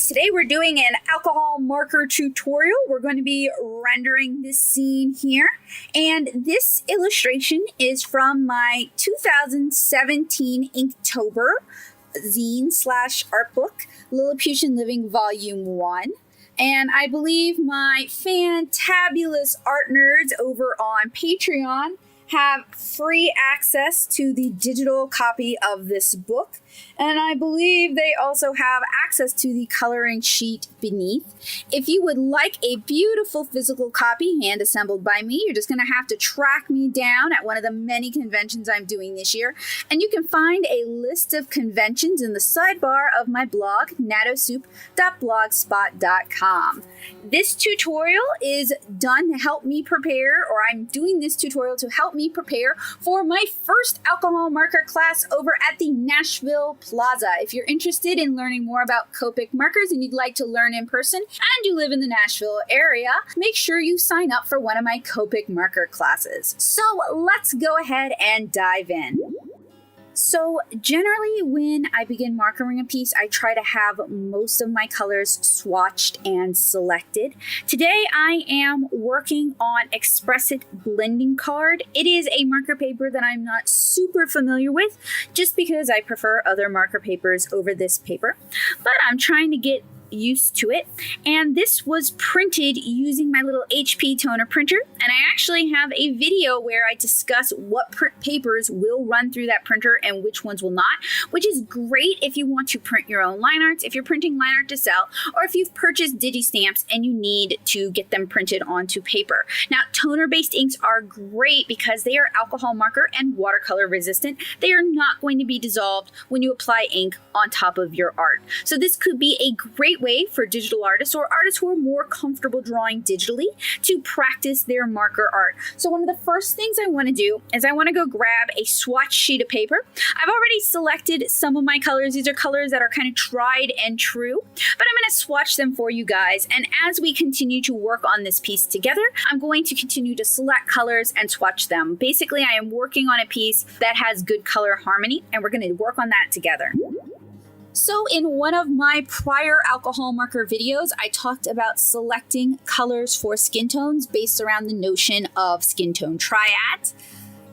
guys, today we're doing an alcohol marker tutorial. We're going to be rendering this scene here, and this illustration is from my 2017 Inktober zine / art book, Lilliputian Living Volume 1. And I believe my fantabulous art nerds over on Patreon have free access to the digital copy of this book. And I believe they also have access to the coloring sheet beneath. If you would like a beautiful physical copy hand assembled by me, you're just going to have to track me down at one of the many conventions I'm doing this year. And you can find a list of conventions in the sidebar of my blog, nattosoup.blogspot.com. This tutorial is done to help me prepare, or I'm doing this tutorial to help me prepare for my first alcohol marker class over at the Nashville Plaza. If you're interested in learning more about Copic Markers and you'd like to learn in person and you live in the Nashville area, make sure you sign up for one of my Copic Marker classes. So let's go ahead and dive in. So generally when I begin markering a piece, I try to have most of my colors swatched and selected. Today I am working on Expressit Blending Card. It is a marker paper that I'm not super familiar with, just because I prefer other marker papers over this paper, but I'm trying to get used to it. And this was printed using my little HP toner printer, and I actually have a video where I discuss what papers will run through that printer and which ones will not, which is great if you want to print your own line arts, if you're printing line art to sell, or if you've purchased digi-stamps and you need to get them printed onto paper. Now, toner-based inks are great because they are alcohol marker and watercolor resistant. They are not going to be dissolved when you apply ink on top of your art. So this could be a great way for digital artists or artists who are more comfortable drawing digitally to practice their marker art. So one of the first things I want to do is I want to go grab a swatch sheet of paper. I've already selected some of my colors. These are colors that are kind of tried and true, but I'm going to swatch them for you guys. And as we continue to work on this piece together, I'm going to continue to select colors and swatch them. Basically, I am working on a piece that has good color harmony, and we're going to work on that together. So in one of my prior alcohol marker videos, I talked about selecting colors for skin tones based around the notion of skin tone triads.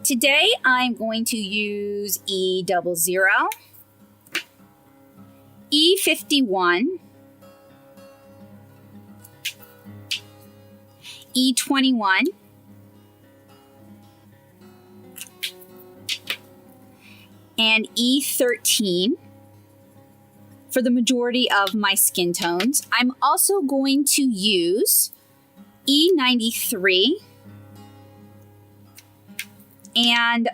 Today, I'm going to use E00, E51, E21, and E13 for the majority of my skin tones. I'm also going to use E93 and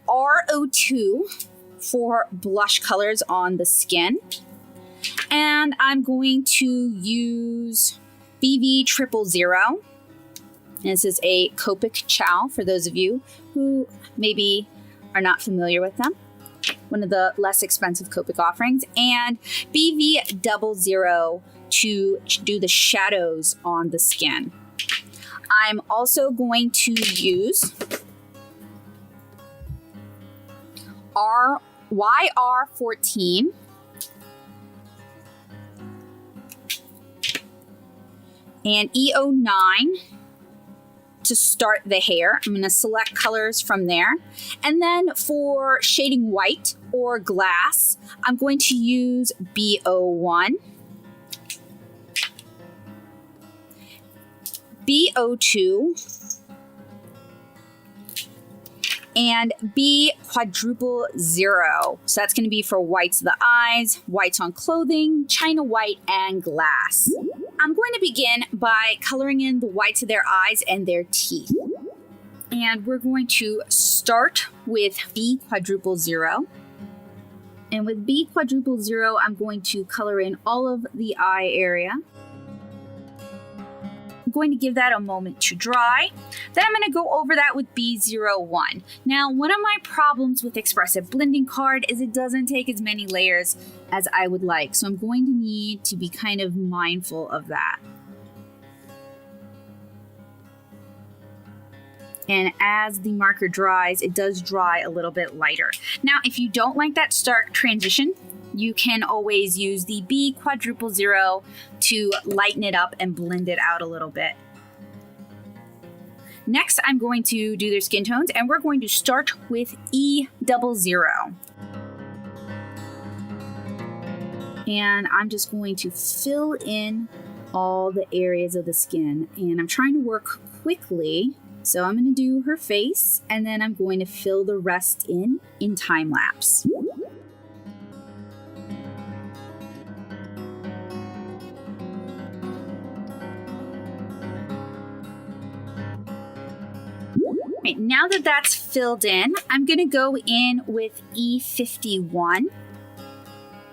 R02 for blush colors on the skin. And I'm going to use BV000. This is a Copic Chow for those of you who maybe are not familiar with them. One of the less expensive Copic offerings, and BV00 to do the shadows on the skin. I'm also going to use YR14 and E09 to start the hair. I'm going to select colors from there. And then for shading white or glass, I'm going to use B01, B02, and B000. So that's going to be for whites of the eyes, whites on clothing, china white, and glass. I'm going to begin by coloring in the whites of their eyes and their teeth. And we're going to start with B000. And with B000, I'm going to color in all of the eye area. I'm going to give that a moment to dry. Then I'm going to go over that with B01. Now, one of my problems with Expressit Blending Card is it doesn't take as many layers as I would like. So I'm going to need to be kind of mindful of that. And as the marker dries, it does dry a little bit lighter. Now, if you don't like that stark transition, you can always use the B_0 to lighten it up and blend it out a little bit. Next, I'm going to do their skin tones, and we're going to start with E00. And I'm just going to fill in all the areas of the skin, and I'm trying to work quickly. So I'm going to do her face, and then I'm going to fill the rest in time lapse. Right, now that that's filled in, I'm going to go in with E51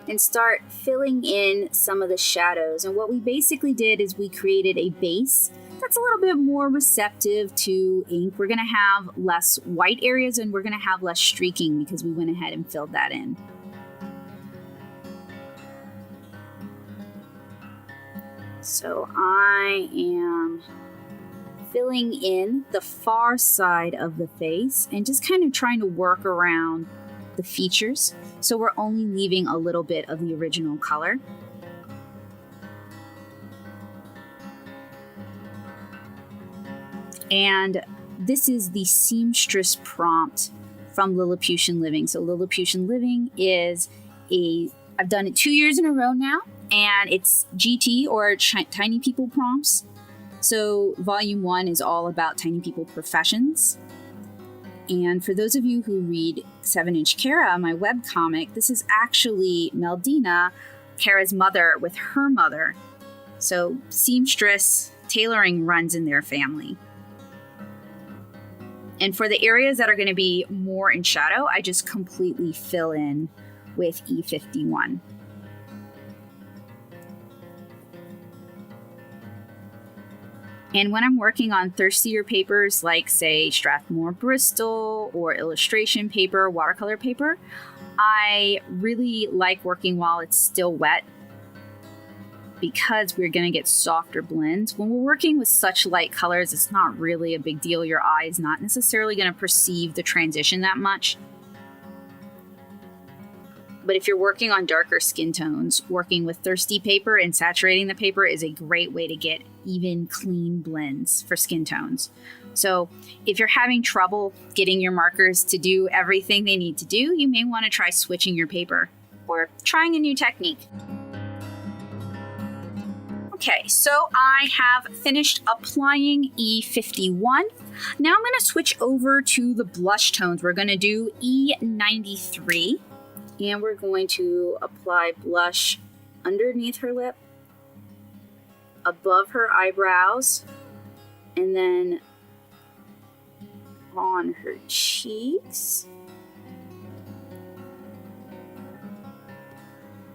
and start filling in some of the shadows. And what we basically did is we created a base that's a little bit more receptive to ink. We're going to have less white areas and we're going to have less streaking because we went ahead and filled that in. So I am filling in the far side of the face and just kind of trying to work around the features. So we're only leaving a little bit of the original color. And this is the seamstress prompt from Lilliputian Living. So Lilliputian Living is I've done it 2 years in a row now, and it's GT or Tiny People prompts. So volume 1 is all about tiny people professions. And for those of you who read 7-Inch Kara, my webcomic, this is actually Meldina, Kara's mother, with her mother. So seamstress tailoring runs in their family. And for the areas that are going to be more in shadow, I just completely fill in with E51. And when I'm working on thirstier papers like, say, Strathmore Bristol or illustration paper, watercolor paper, I really like working while it's still wet because we're going to get softer blends. When we're working with such light colors, it's not really a big deal. Your eye is not necessarily going to perceive the transition that much. But if you're working on darker skin tones, working with thirsty paper and saturating the paper is a great way to get even, clean blends for skin tones. So if you're having trouble getting your markers to do everything they need to do, you may want to try switching your paper or trying a new technique. Okay, so I have finished applying E51. Now I'm going to switch over to the blush tones. We're going to do E93. And we're going to apply blush underneath her lip, above her eyebrows, and then on her cheeks,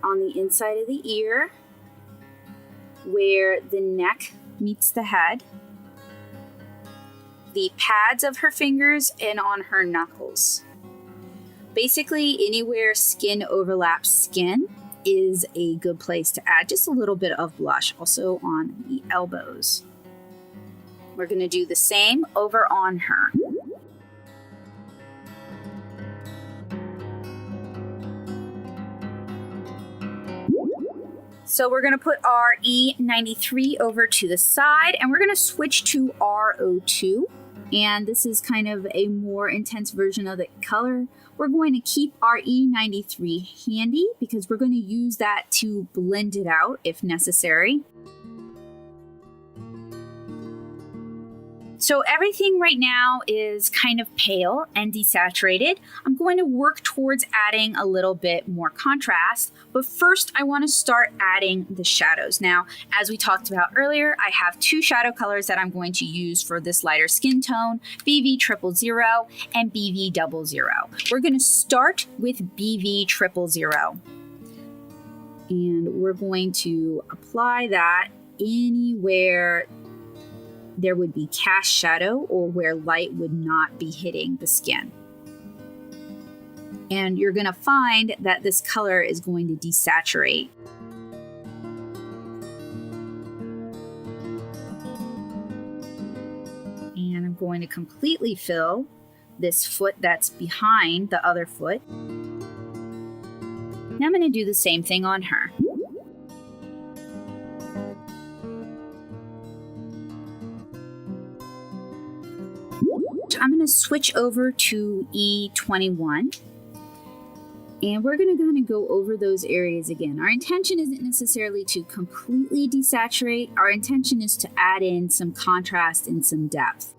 on the inside of the ear, where the neck meets the head, the pads of her fingers, and on her knuckles. Basically, anywhere skin overlaps skin is a good place to add just a little bit of blush, also on the elbows. We're going to do the same over on her. So we're going to put our E93 over to the side, and we're going to switch to R02. And this is kind of a more intense version of the color. We're going to keep our E93 handy because we're going to use that to blend it out if necessary. So everything right now is kind of pale and desaturated. I'm going to work towards adding a little bit more contrast, but first I want to start adding the shadows. Now, as we talked about earlier, I have 2 shadow colors that I'm going to use for this lighter skin tone, BV000 and BV00. We're going to start with BV000. And we're going to apply that anywhere there would be cast shadow or where light would not be hitting the skin. And you're going to find that this color is going to desaturate. And I'm going to completely fill this foot that's behind the other foot. Now I'm going to do the same thing on her. I'm going to switch over to E21. And we're going to kind of go over those areas again. Our intention isn't necessarily to completely desaturate. Our intention is to add in some contrast and some depth.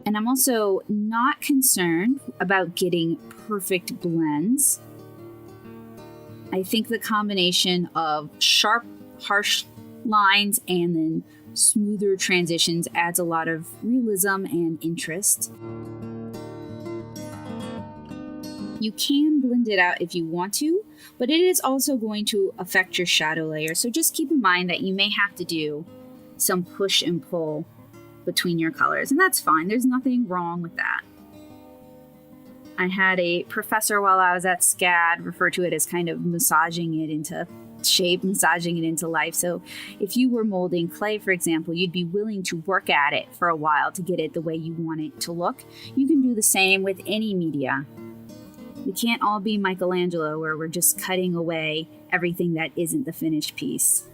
And I'm also not concerned about getting perfect blends. I think the combination of sharp, harsh lines and then smoother transitions adds a lot of realism and interest. You can blend it out if you want to, but it is also going to affect your shadow layer. So just keep in mind that you may have to do some push and pull between your colors, and that's fine. There's nothing wrong with that. I had a professor while I was at SCAD refer to it as kind of massaging it into shape, massaging it into life. So if you were molding clay, for example, you'd be willing to work at it for a while to get it the way you want it to look. You can do the same with any media. We can't all be Michelangelo where we're just cutting away everything that isn't the finished piece.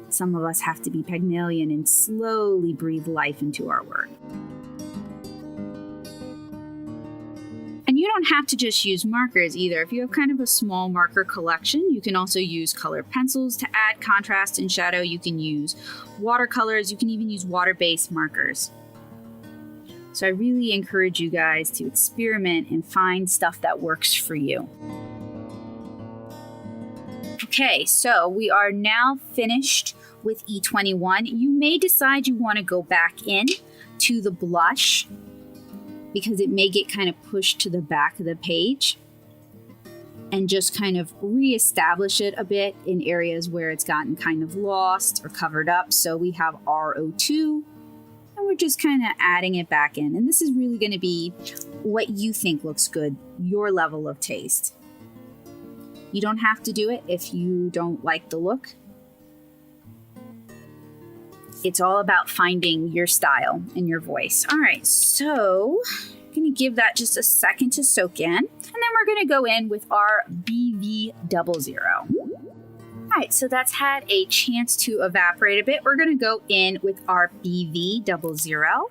Some of us have to be Pygmalion and slowly breathe life into our work. And you don't have to just use markers either. If you have kind of a small marker collection, you can also use colored pencils to add contrast and shadow. You can use watercolors. You can even use water-based markers. So I really encourage you guys to experiment and find stuff that works for you. Okay, so we are now finished with E21. You may decide you want to go back in to the blush because it may get kind of pushed to the back of the page and just kind of reestablish it a bit in areas where it's gotten kind of lost or covered up. So we have R02. And we're just kind of adding it back in. And this is really going to be what you think looks good, your level of taste. You don't have to do it if you don't like the look. It's all about finding your style and your voice. All right, so I'm going to give that just a second to soak in. And then we're going to go in with our BV00. All right, so that's had a chance to evaporate a bit. We're going to go in with our BV00.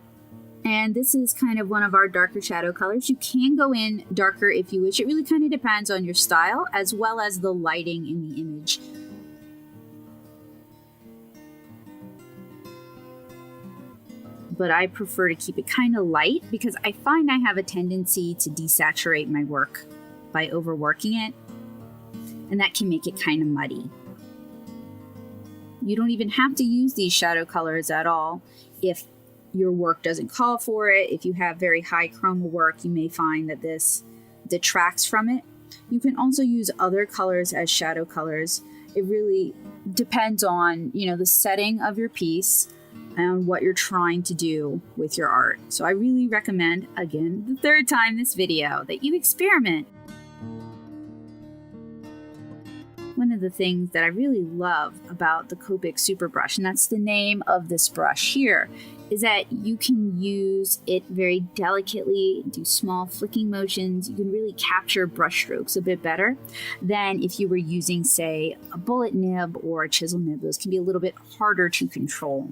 And this is kind of one of our darker shadow colors. You can go in darker if you wish. It really kind of depends on your style as well as the lighting in the image. But I prefer to keep it kind of light because I find I have a tendency to desaturate my work by overworking it. And that can make it kind of muddy. You don't even have to use these shadow colors at all if your work doesn't call for it. If you have very high chroma work, you may find that this detracts from it. You can also use other colors as shadow colors. It really depends on, the setting of your piece and what you're trying to do with your art. So I really recommend, again, the third time this video, that you experiment. One of the things that I really love about the Copic Super Brush, and that's the name of this brush here, is that you can use it very delicately, do small flicking motions. You can really capture brush strokes a bit better than if you were using, say, a bullet nib or a chisel nib. Those can be a little bit harder to control.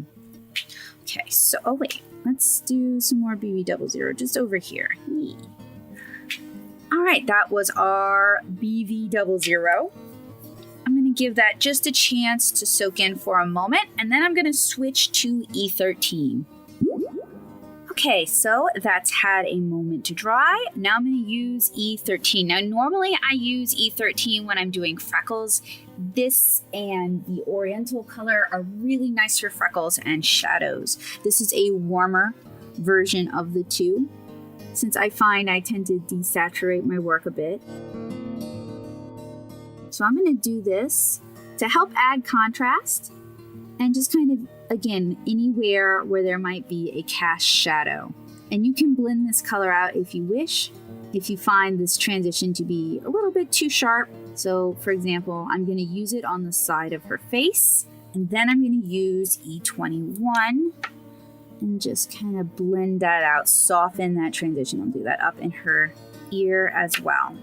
Okay, so, let's do some more BV00 just over here. All right, that was our BV00. I'm going to give that just a chance to soak in for a moment, and then I'm going to switch to E13. Okay, so that's had a moment to dry. Now I'm going to use E13. Now, normally I use E13 when I'm doing freckles. This and the Oriental color are really nice for freckles and shadows. This is a warmer version of the two, since I find I tend to desaturate my work a bit. So I'm going to do this to help add contrast and just kind of, again, anywhere where there might be a cast shadow. And you can blend this color out if you wish, if you find this transition to be a little bit too sharp. So, for example, I'm going to use it on the side of her face, and then I'm going to use E21 and just kind of blend that out, soften that transition. I'll do that up in her ear as well.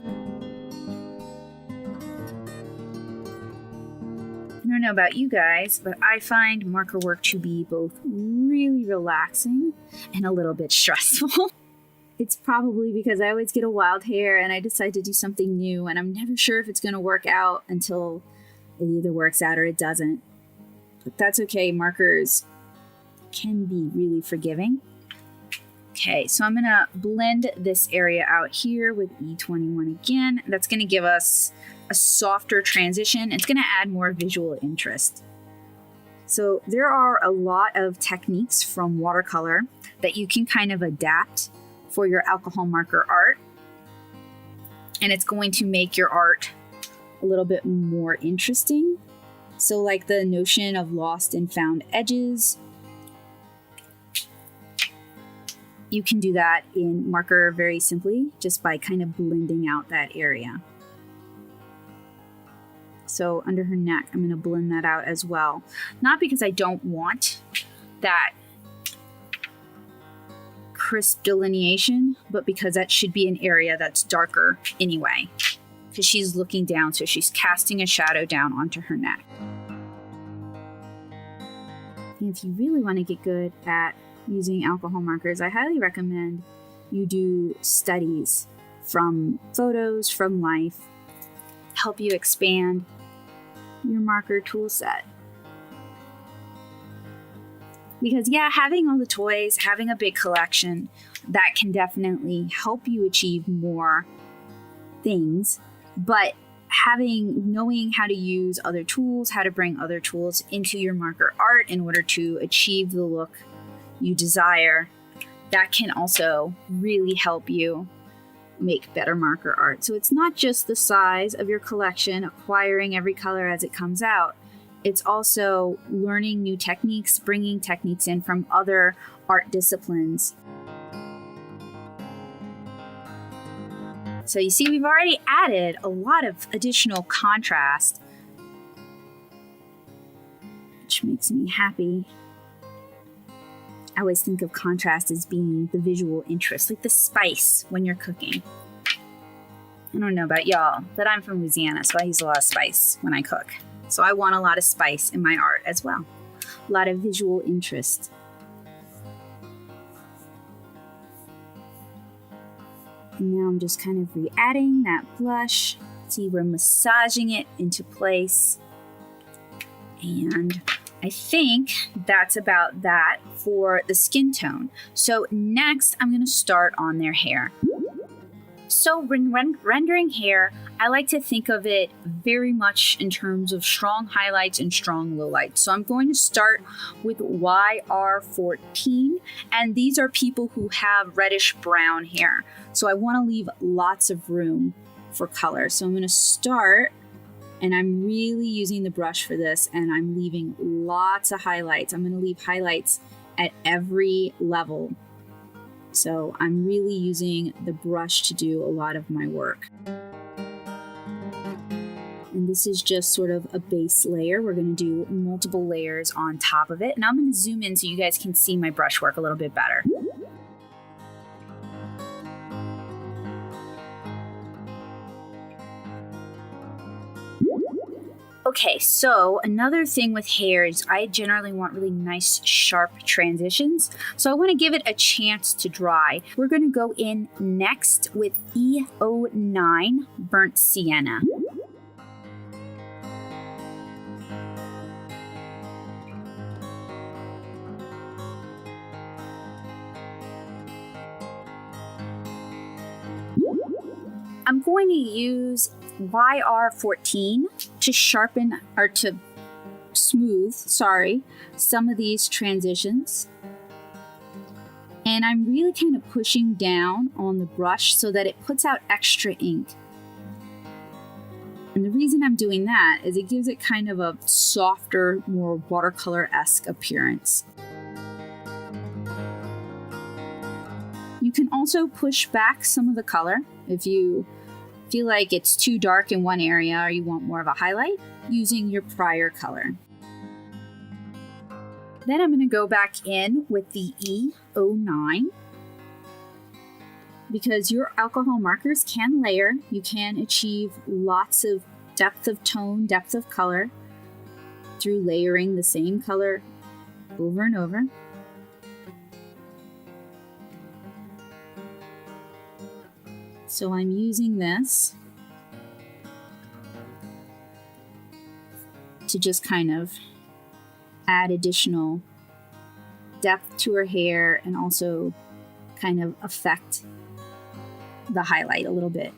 don't know about you guys, but I find marker work to be both really relaxing and a little bit stressful. It's probably because I always get a wild hair and I decide to do something new and I'm never sure if it's going to work out until it either works out or it doesn't. But that's okay. Markers can be really forgiving. Okay, so I'm going to blend this area out here with E21 again. That's going to give us a softer transition. It's going to add more visual interest. So there are a lot of techniques from watercolor that you can kind of adapt for your alcohol marker art. And it's going to make your art a little bit more interesting. So like the notion of lost and found edges, you can do that in marker very simply, just by kind of blending out that area. So under her neck, I'm going to blend that out as well. Not because I don't want that crisp delineation, but because that should be an area that's darker anyway. Because she's looking down, so she's casting a shadow down onto her neck. And if you really want to get good at using alcohol markers, I highly recommend you do studies from photos, from life, help you expand your marker tool set. Because yeah, having all the toys, having a big collection, that can definitely help you achieve more things, but knowing how to use other tools, how to bring other tools into your marker art in order to achieve the look you desire, that can also really help you make better marker art. So it's not just the size of your collection, acquiring every color as it comes out. It's also learning new techniques, bringing techniques in from other art disciplines. So you see, we've already added a lot of additional contrast, which makes me happy. I always think of contrast as being the visual interest, like the spice when you're cooking. I don't know about y'all, but I'm from Louisiana, so I use a lot of spice when I cook. So I want a lot of spice in my art as well. A lot of visual interest. And now I'm just kind of re-adding that blush. See, we're massaging it into place. And I think that's about that for the skin tone. So next, I'm going to start on their hair. So when rendering hair, I like to think of it very much in terms of strong highlights and strong lowlights. So I'm going to start with YR14, and these are people who have reddish brown hair. So I want to leave lots of room for color. So I'm going to start, and I'm really using the brush for this, and I'm leaving lots of highlights. I'm going to leave highlights at every level. So I'm really using the brush to do a lot of my work. And this is just sort of a base layer. We're going to do multiple layers on top of it. And I'm going to zoom in so you guys can see my brush work a little bit better. Okay, so another thing with hair is I generally want really nice, sharp transitions. So I want to give it a chance to dry. We're going to go in next with E09 Burnt Sienna. I'm going to use YR14 to sharpen, or to smooth, some of these transitions. And I'm really kind of pushing down on the brush so that it puts out extra ink. And the reason I'm doing that is it gives it kind of a softer, more watercolor-esque appearance. You can also push back some of the color if you feel like it's too dark in one area or you want more of a highlight using your prior color. Then I'm going to go back in with the E09 because your alcohol markers can layer. You can achieve lots of depth of tone, depth of color. through layering the same color over and over. So I'm using this to just kind of add additional depth to her hair and also kind of affect the highlight a little bit.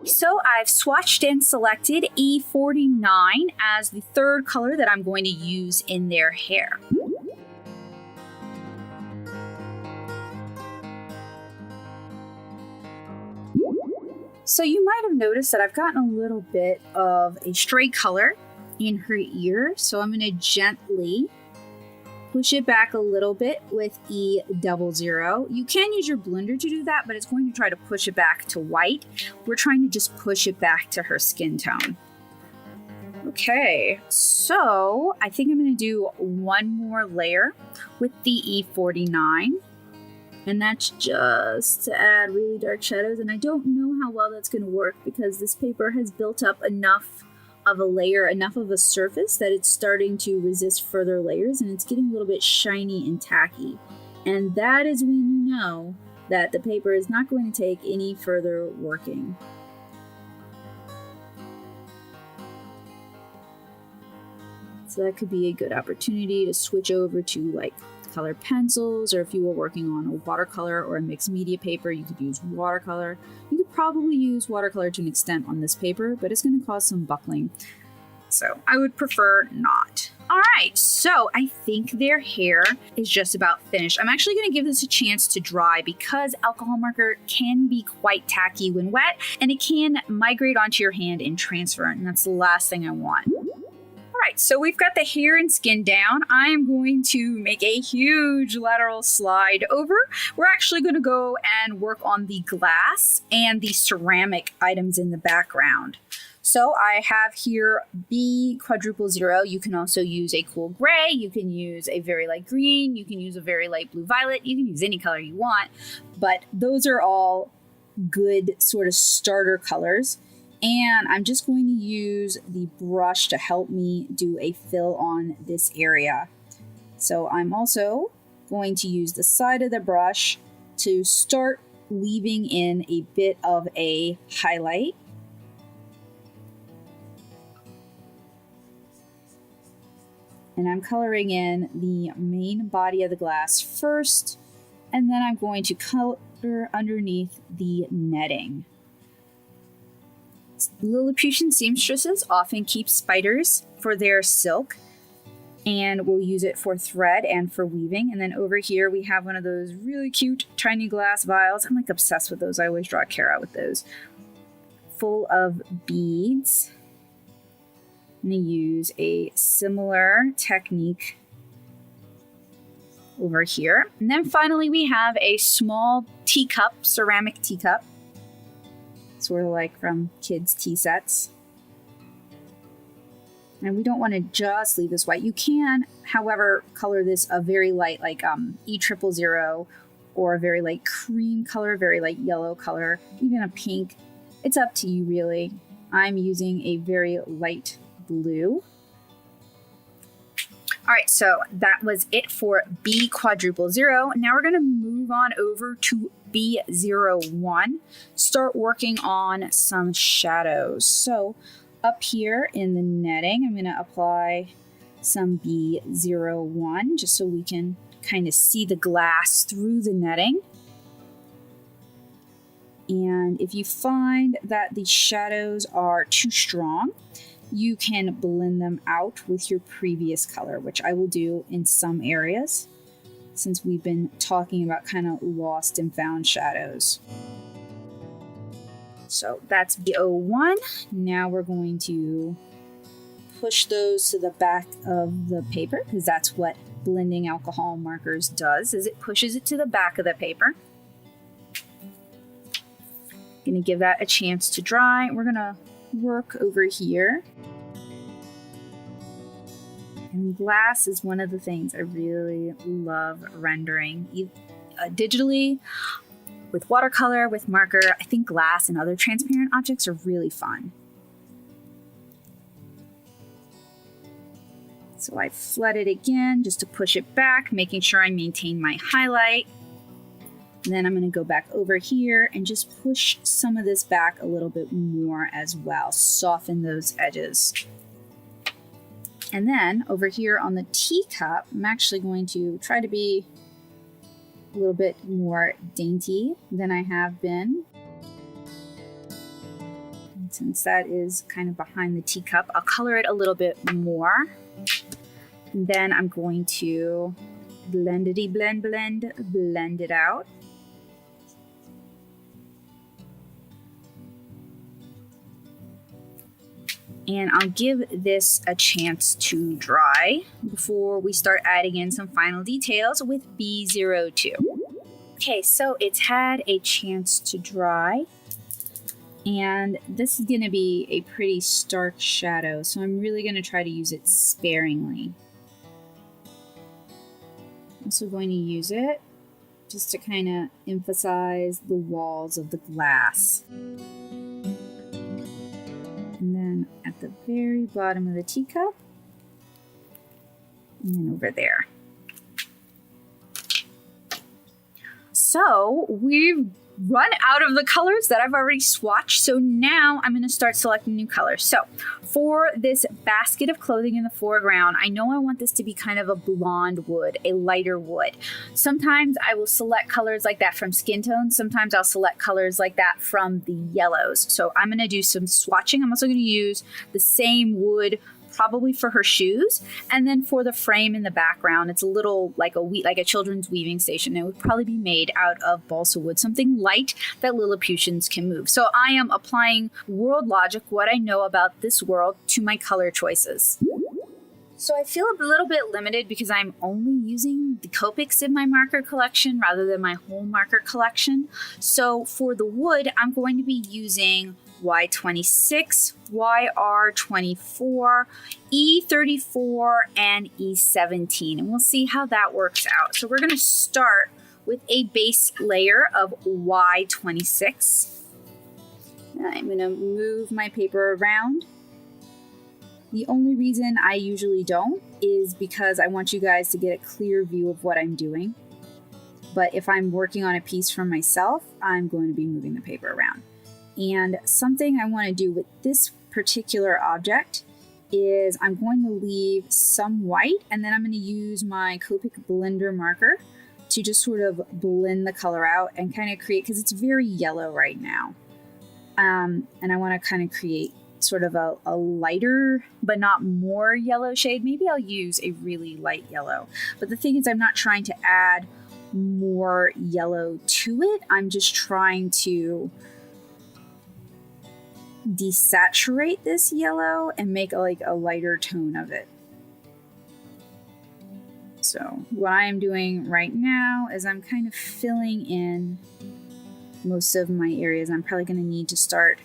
So I've swatched and selected E49 as the third color that I'm going to use in their hair. So you might have noticed that I've gotten a little bit of a stray color in her ear. So I'm going to gently push it back a little bit with E00. You can use your blender to do that, but it's going to try to push it back to white. We're trying to just push it back to her skin tone. Okay, so I think I'm going to do one more layer with the E49. And that's just to add really dark shadows. And I don't know how well that's going to work because this paper has built up enough of a layer, enough of a surface that it's starting to resist further layers and it's getting a little bit shiny and tacky. And that is when you know that the paper is not going to take any further working. So that could be a good opportunity to switch over to like colored pencils, or if you were working on a watercolor or a mixed media paper, you could use watercolor. You could probably use watercolor to an extent on this paper, but it's going to cause some buckling. So I would prefer not. All right, so I think their hair is just about finished. I'm actually going to give this a chance to dry because alcohol marker can be quite tacky when wet, and it can migrate onto your hand and transfer, and that's the last thing I want. All right, so we've got the hair and skin down. I am going to make a huge lateral slide over. We're actually going to go and work on the glass and the ceramic items in the background. So I have here B00. You can also use a cool gray. You can use a very light green. You can use a very light blue violet. You can use any color you want, but those are all good sort of starter colors. And I'm just going to use the brush to help me do a fill on this area. So I'm also going to use the side of the brush to start leaving in a bit of a highlight. And I'm coloring in the main body of the glass first, and then I'm going to color underneath the netting. Lilliputian seamstresses often keep spiders for their silk, and we'll use it for thread and for weaving. And then over here we have one of those really cute tiny glass vials. I'm like obsessed with those. I always draw Kara with those. Full of beads. I'm going to use a similar technique over here. And then finally we have a small teacup, ceramic teacup. Sort of like from kids' tea sets. And we don't want to just leave this white. You can, however, color this a very light, like E000, or a very light cream color, very light yellow color, even a pink. It's up to you, really. I'm using a very light blue. All right, so that was it for B00. Now we're going to move on over to B01, start working on some shadows. So up here in the netting, I'm going to apply some B01 just so we can kind of see the glass through the netting. And if you find that the shadows are too strong, you can blend them out with your previous color, which I will do in some areas, since we've been talking about kind of lost and found shadows. So that's B01. Now we're going to push those to the back of the paper, because that's what blending alcohol markers does, is it pushes it to the back of the paper. Gonna give that a chance to dry. We're gonna work over here. And glass is one of the things I really love rendering digitally, with watercolor, with marker. I think glass and other transparent objects are really fun. So I flood it again just to push it back, making sure I maintain my highlight. And then I'm going to go back over here and just push some of this back a little bit more as well. Soften those edges. And then over here on the teacup, I'm actually going to try to be a little bit more dainty than I have been. And since that is kind of behind the teacup, I'll color it a little bit more. And then I'm going to blend it out. And I'll give this a chance to dry before we start adding in some final details with B02. Okay, so it's had a chance to dry. And this is going to be a pretty stark shadow, so I'm really going to try to use it sparingly. I'm also going to use it just to kind of emphasize the walls of the glass. And then at the very bottom of the teacup, and then over there. So we've run out of the colors that I've already swatched. So now I'm going to start selecting new colors. So for this basket of clothing in the foreground, I know I want this to be kind of a blonde wood, a lighter wood. Sometimes I will select colors like that from skin tones. Sometimes I'll select colors like that from the yellows. So I'm going to do some swatching. I'm also going to use the same wood probably for her shoes, and then for the frame in the background, it's a little like a children's weaving station. It would probably be made out of balsa wood, something light that Lilliputians can move. So I am applying world logic, what I know about this world, to my color choices. So I feel a little bit limited because I'm only using the Copics in my marker collection rather than my whole marker collection. So for the wood, I'm going to be using Y26, YR24, E34, and E17. And we'll see how that works out. So we're going to start with a base layer of Y26. I'm going to move my paper around. The only reason I usually don't is because I want you guys to get a clear view of what I'm doing. But if I'm working on a piece for myself, I'm going to be moving the paper around. And something I want to do with this particular object is I'm going to leave some white, and then I'm going to use my Copic blender marker to just sort of blend the color out and kind of create, because it's very yellow right now. And I want to kind of create sort of a lighter but not more yellow shade. Maybe I'll use a really light yellow. But the thing is, I'm not trying to add more yellow to it. I'm just trying to desaturate this yellow and make a lighter tone of it. So what I am doing right now is I'm kind of filling in most of my areas. I'm probably going to need to start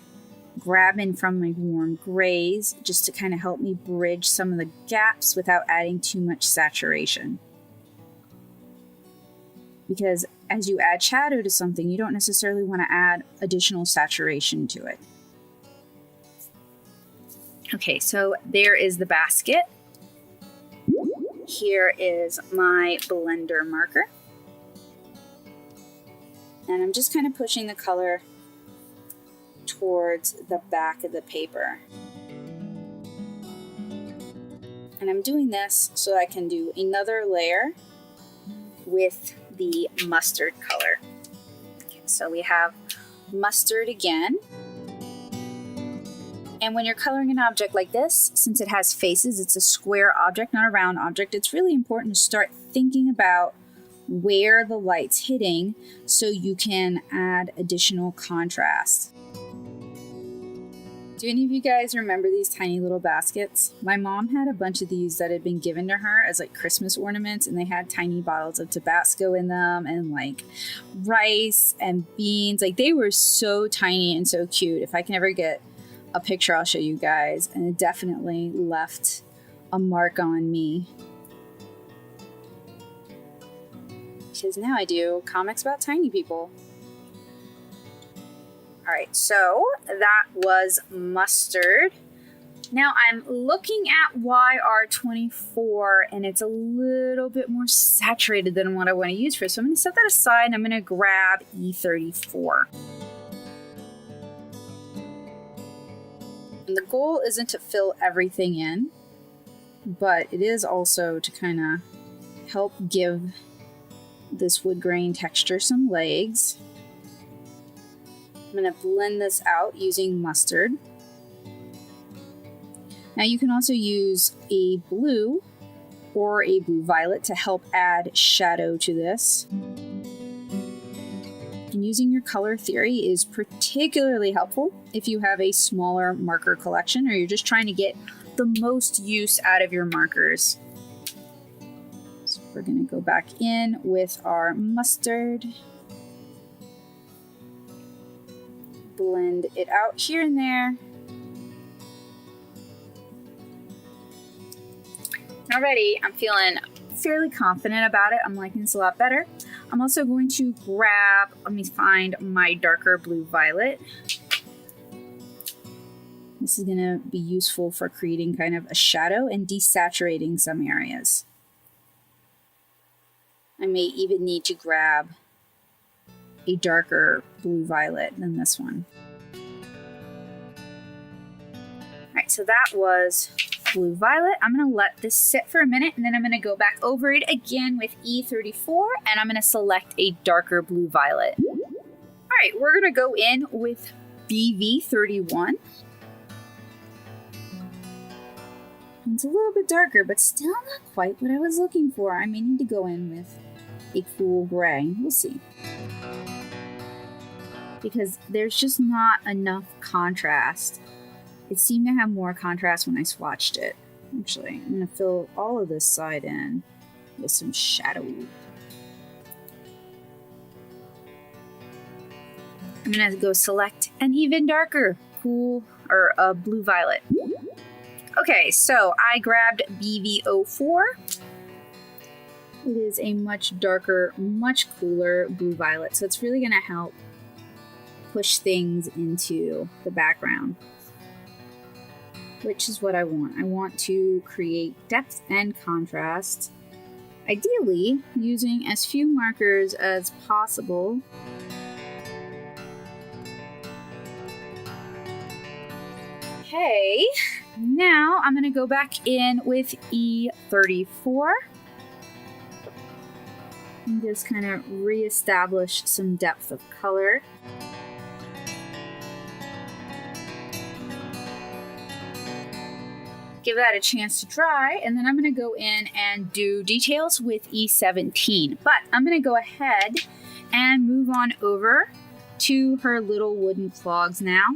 grabbing from my warm grays just to kind of help me bridge some of the gaps without adding too much saturation. Because as you add shadow to something, you don't necessarily want to add additional saturation to it. Okay, so there is the basket. Here is my blender marker. And I'm just kind of pushing the color towards the back of the paper. And I'm doing this so I can do another layer with the mustard color. Okay, so we have mustard again. And when you're coloring an object like this, since it has faces, it's a square object, not a round object, it's really important to start thinking about where the light's hitting so you can add additional contrast. Do any of you guys remember these tiny little baskets? My mom had a bunch of these that had been given to her as like Christmas ornaments, and they had tiny bottles of Tabasco in them and like rice and beans. Like they were so tiny and so cute. If I can ever get a picture, I'll show you guys. And it definitely left a mark on me. Because now I do comics about tiny people. Alright, so that was mustard. Now I'm looking at YR24 and it's a little bit more saturated than what I want to use for. So I'm going to set that aside and I'm going to grab E34. And the goal isn't to fill everything in, but it is also to kind of help give this wood grain texture some legs. I'm going to blend this out using mustard. Now you can also use a blue or a blue violet to help add shadow to this. And using your color theory is particularly helpful if you have a smaller marker collection or you're just trying to get the most use out of your markers. So we're going to go back in with our mustard. Blend it out here and there. Already, I'm feeling fairly confident about it. I'm liking this a lot better. I'm also going to grab, let me find my darker blue violet. This is going to be useful for creating kind of a shadow and desaturating some areas. I may even need to grab a darker blue violet than this one. Alright, so that was blue violet. I'm going to let this sit for a minute and then I'm going to go back over it again with E34 and I'm going to select a darker blue violet. Alright, we're going to go in with BV31. It's a little bit darker, but still not quite what I was looking for. I may need to go in with a cool gray. We'll see. Because there's just not enough contrast. It seemed to have more contrast when I swatched it. Actually, I'm going to fill all of this side in with some shadow. I'm going to go select an even darker cool or a blue violet. Okay, so I grabbed BV04. It is a much darker, much cooler blue violet, so it's really going to help push things into the background, which is what I want. I want to create depth and contrast, ideally using as few markers as possible. Okay, now I'm going to go back in with E34 and just kind of reestablish some depth of color. Give that a chance to dry, and then I'm going to go in and do details with E17. But I'm going to go ahead and move on over to her little wooden clogs now.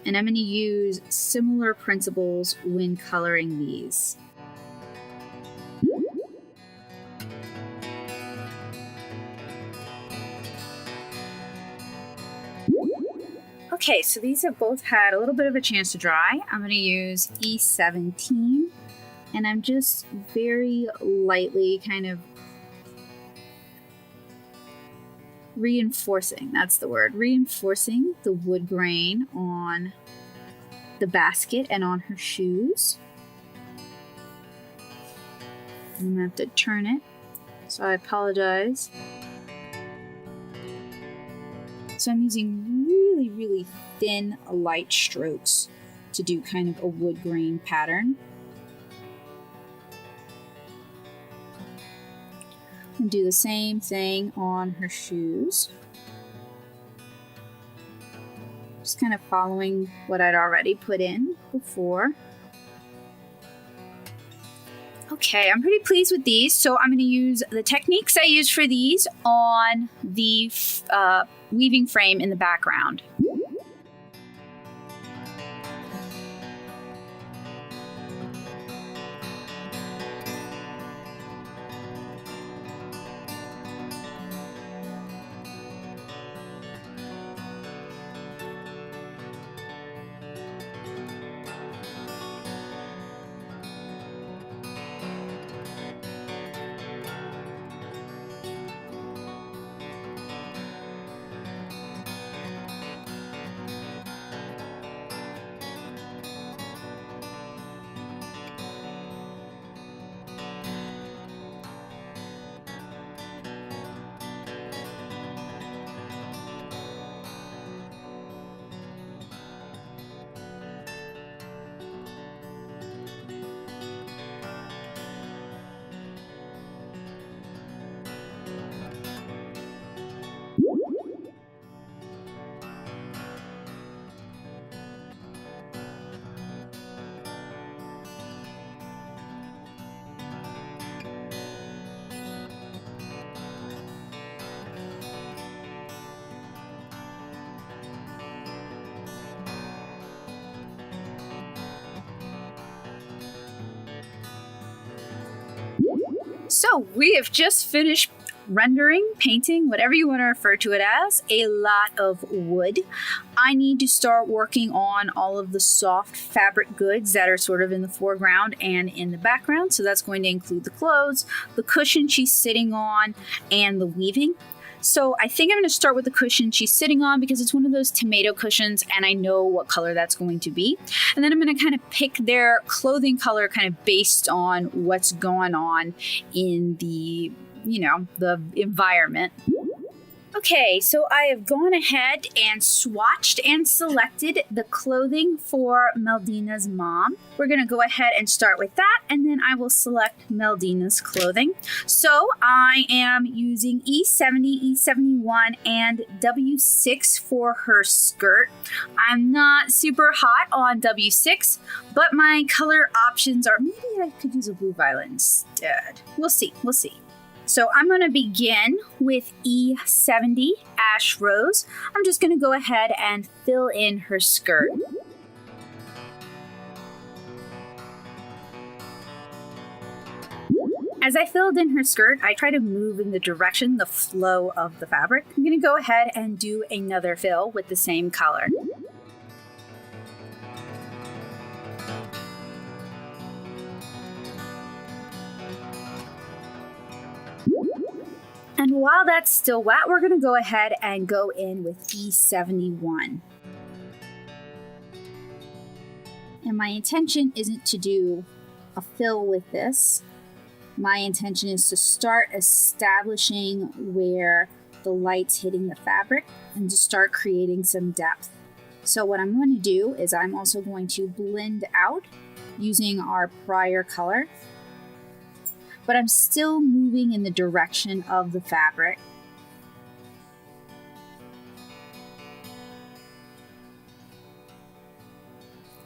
And I'm going to use similar principles when coloring these. Okay, so these have both had a little bit of a chance to dry. I'm going to use E17, and I'm just very lightly kind of reinforcing, that's the word, reinforcing the wood grain on the basket and on her shoes. I'm going to have to turn it, so I apologize. So I'm using really, really thin light strokes to do kind of a wood grain pattern. And do the same thing on her shoes. Just kind of following what I'd already put in before. Okay, I'm pretty pleased with these, so I'm going to use the techniques I used for these on the weaving frame in the background. So we have just finished rendering, painting, whatever you want to refer to it as, a lot of wood. I need to start working on all of the soft fabric goods that are sort of in the foreground and in the background. So that's going to include the clothes, the cushion she's sitting on, and the weaving. So I think I'm going to start with the cushion she's sitting on because it's one of those tomato cushions and I know what color that's going to be. And then I'm going to kind of pick their clothing color kind of based on what's going on in the the environment. Okay, so I have gone ahead and swatched and selected the clothing for Meldina's mom. We're going to go ahead and start with that, and then I will select Meldina's clothing. So I am using E70, E71, and W6 for her skirt. I'm not super hot on W6, but my color options are, maybe I could use a blue violet instead. We'll see. So I'm going to begin with E70 Ash Rose. I'm just going to go ahead and fill in her skirt. As I filled in her skirt, I try to move in the direction, the flow of the fabric. I'm going to go ahead and do another fill with the same color. And while that's still wet, we're going to go ahead and go in with E71. And my intention isn't to do a fill with this. My intention is to start establishing where the light's hitting the fabric and to start creating some depth. So what I'm going to do is I'm also going to blend out using our prior color. But I'm still moving in the direction of the fabric.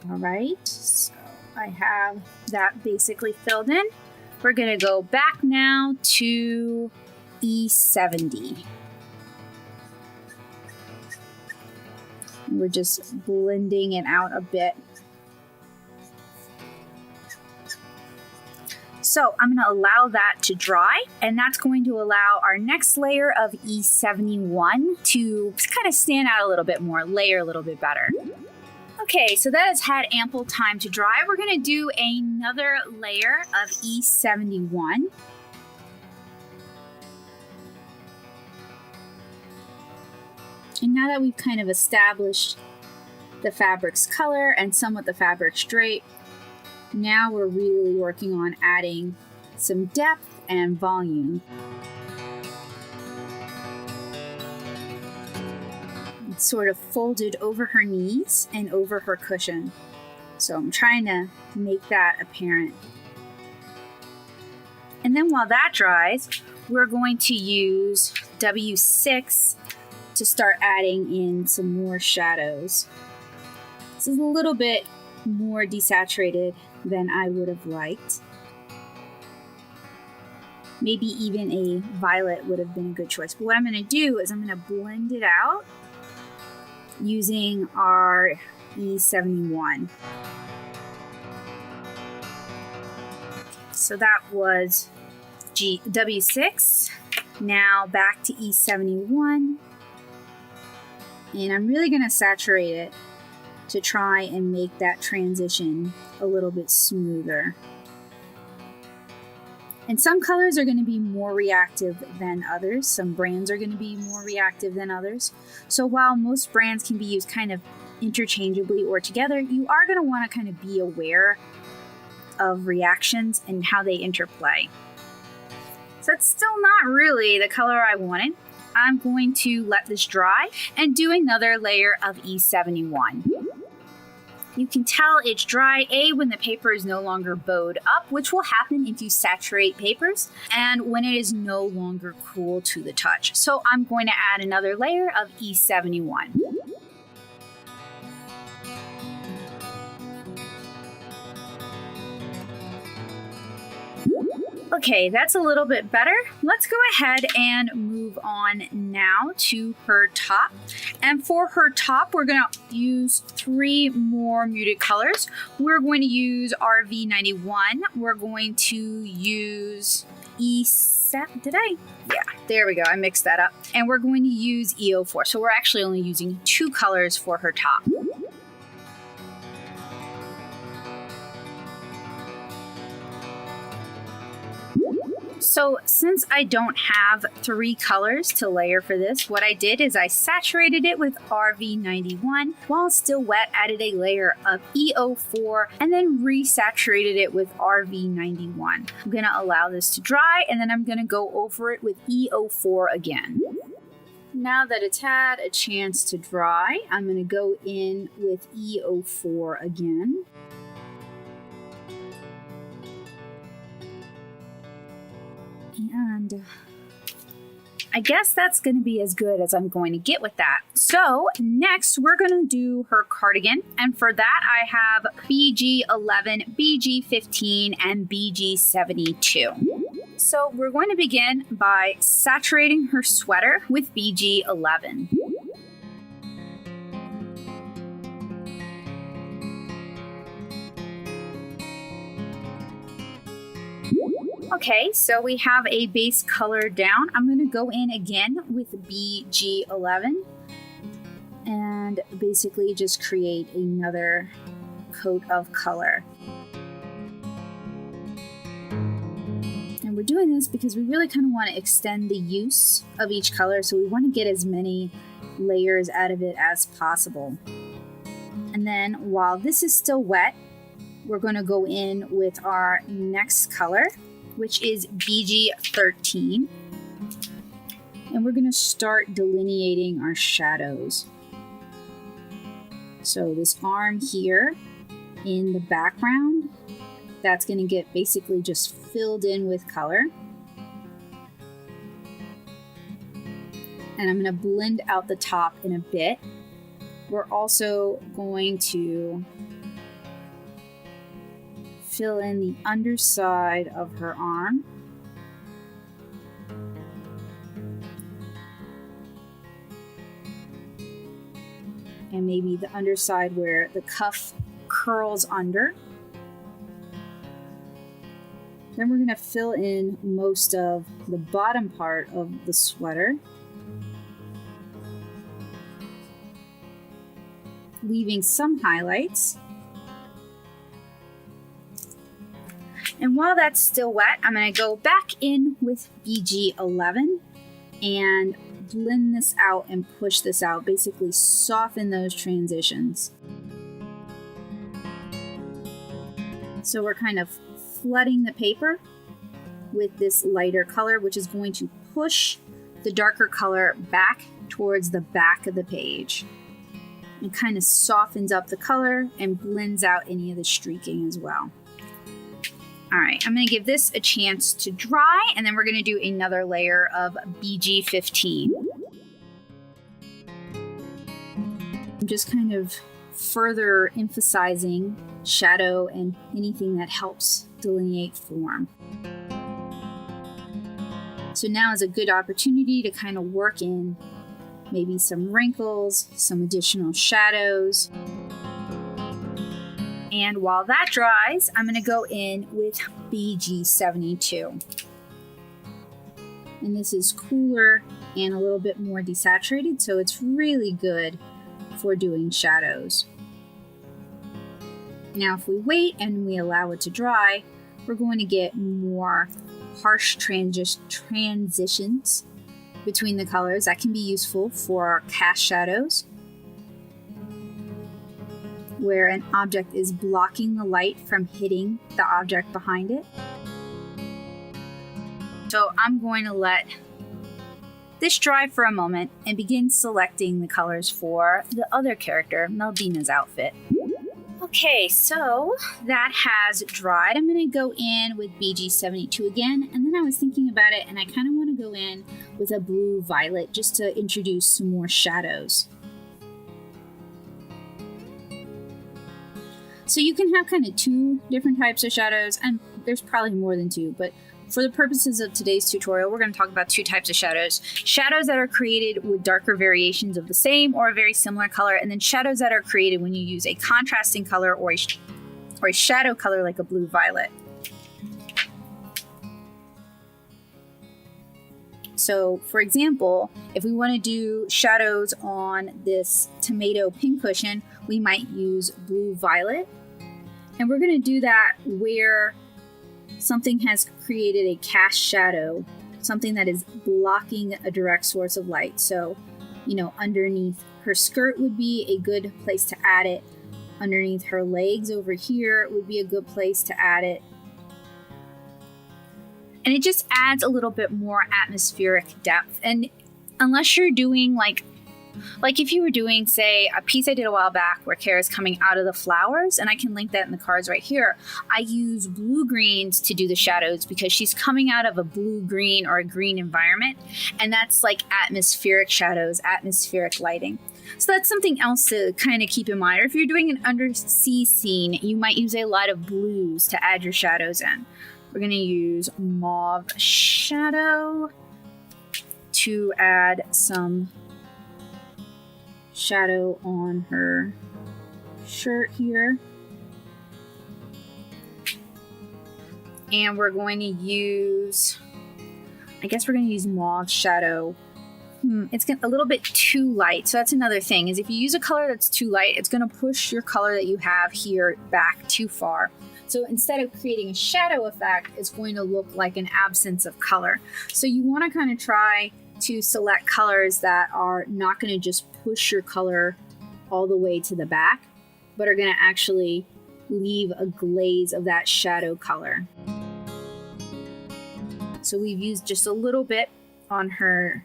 All right, so I have that basically filled in. We're gonna go back now to E70. We're just blending it out a bit. So I'm going to allow that to dry, and that's going to allow our next layer of E71 to kind of stand out a little bit more, layer a little bit better. Okay, so that has had ample time to dry. We're going to do another layer of E71. And now that we've kind of established the fabric's color and somewhat the fabric's drape, now we're really working on adding some depth and volume. It's sort of folded over her knees and over her cushion. So I'm trying to make that apparent. And then while that dries, we're going to use W6 to start adding in some more shadows. This is a little bit more desaturated than I would have liked. Maybe even a violet would have been a good choice. But what I'm going to do is I'm going to blend it out using our E71. So that was W6. Now back to E71. And I'm really going to saturate it to try and make that transition a little bit smoother. And some colors are going to be more reactive than others. Some brands are going to be more reactive than others. So while most brands can be used kind of interchangeably or together, you are going to want to kind of be aware of reactions and how they interplay. So it's still not really the color I wanted. I'm going to let this dry and do another layer of E71. You can tell it's dry, when the paper is no longer bowed up, which will happen if you saturate papers, and when it is no longer cool to the touch. So I'm going to add another layer of E71. Okay, that's a little bit better. Let's go ahead and move on now to her top. And for her top, we're going to use 3 more muted colors. We're going to use RV91. We're going to use did I? Yeah, there we go. I mixed that up. And we're going to use E04. So we're actually only using 2 colors for her top. So since I don't have 3 colors to layer for this, what I did is I saturated it with RV91. While still wet, added a layer of E04 and then resaturated it with RV91. I'm gonna allow this to dry and then I'm gonna go over it with E04 again. Now that it's had a chance to dry, I'm gonna go in with E04 again. And I guess that's going to be as good as I'm going to get with that. So next we're going to do her cardigan. And for that I have BG11, BG15, and BG72. So we're going to begin by saturating her sweater with BG11. Okay, so we have a base color down. I'm going to go in again with BG11 and basically just create another coat of color. And we're doing this because we really kind of want to extend the use of each color, so we want to get as many layers out of it as possible. And then while this is still wet, we're going to go in with our next color, which is BG13. And we're going to start delineating our shadows. So this arm here in the background, that's going to get basically just filled in with color. And I'm going to blend out the top in a bit. We're also going to fill in the underside of her arm. And maybe the underside where the cuff curls under. Then we're going to fill in most of the bottom part of the sweater, leaving some highlights. And while that's still wet, I'm going to go back in with BG11 and blend this out and push this out, basically soften those transitions. So we're kind of flooding the paper with this lighter color, which is going to push the darker color back towards the back of the page. It kind of softens up the color and blends out any of the streaking as well. All right, I'm going to give this a chance to dry, and then we're going to do another layer of BG15. I'm just kind of further emphasizing shadow and anything that helps delineate form. So now is a good opportunity to kind of work in maybe some wrinkles, some additional shadows. And while that dries, I'm going to go in with BG72. And this is cooler and a little bit more desaturated, so it's really good for doing shadows. Now, if we wait and we allow it to dry, we're going to get more harsh transitions between the colors. That can be useful for cast shadows, where an object is blocking the light from hitting the object behind it. So I'm going to let this dry for a moment and begin selecting the colors for the other character, Meldina's outfit. Okay, so that has dried. I'm going to go in with BG72 again, and then I was thinking about it, and I kind of want to go in with a blue violet just to introduce some more shadows. So you can have kind of 2 different types of shadows, and there's probably more than 2, but for the purposes of today's tutorial, we're going to talk about 2 types of shadows. Shadows that are created with darker variations of the same or a very similar color, and then shadows that are created when you use a contrasting color or a shadow color like a blue violet. So for example, if we want to do shadows on this tomato pincushion, we might use blue violet. And we're going to do that where something has created a cast shadow, something that is blocking a direct source of light. So, you know, underneath her skirt would be a good place to add it. Underneath her legs over here would be a good place to add it. And it just adds a little bit more atmospheric depth. And unless you're doing like if you were doing, say, a piece I did a while back where Kara's coming out of the flowers, and I can link that in the cards right here, I use blue greens to do the shadows because she's coming out of a blue-green or a green environment, and that's like atmospheric shadows, atmospheric lighting. So that's something else to kind of keep in mind. Or if you're doing an undersea scene, you might use a lot of blues to add your shadows in. We're going to use mauve shadow to add some shadow on her shirt here. And we're going to use, I guess we're going to use mauve shadow. It's a little bit too light. So that's another thing, is if you use a color that's too light, it's going to push your color that you have here back too far. So instead of creating a shadow effect, it's going to look like an absence of color. So you want to kind of try to select colors that are not going to just push your color all the way to the back, but are going to actually leave a glaze of that shadow color. So we've used just a little bit on her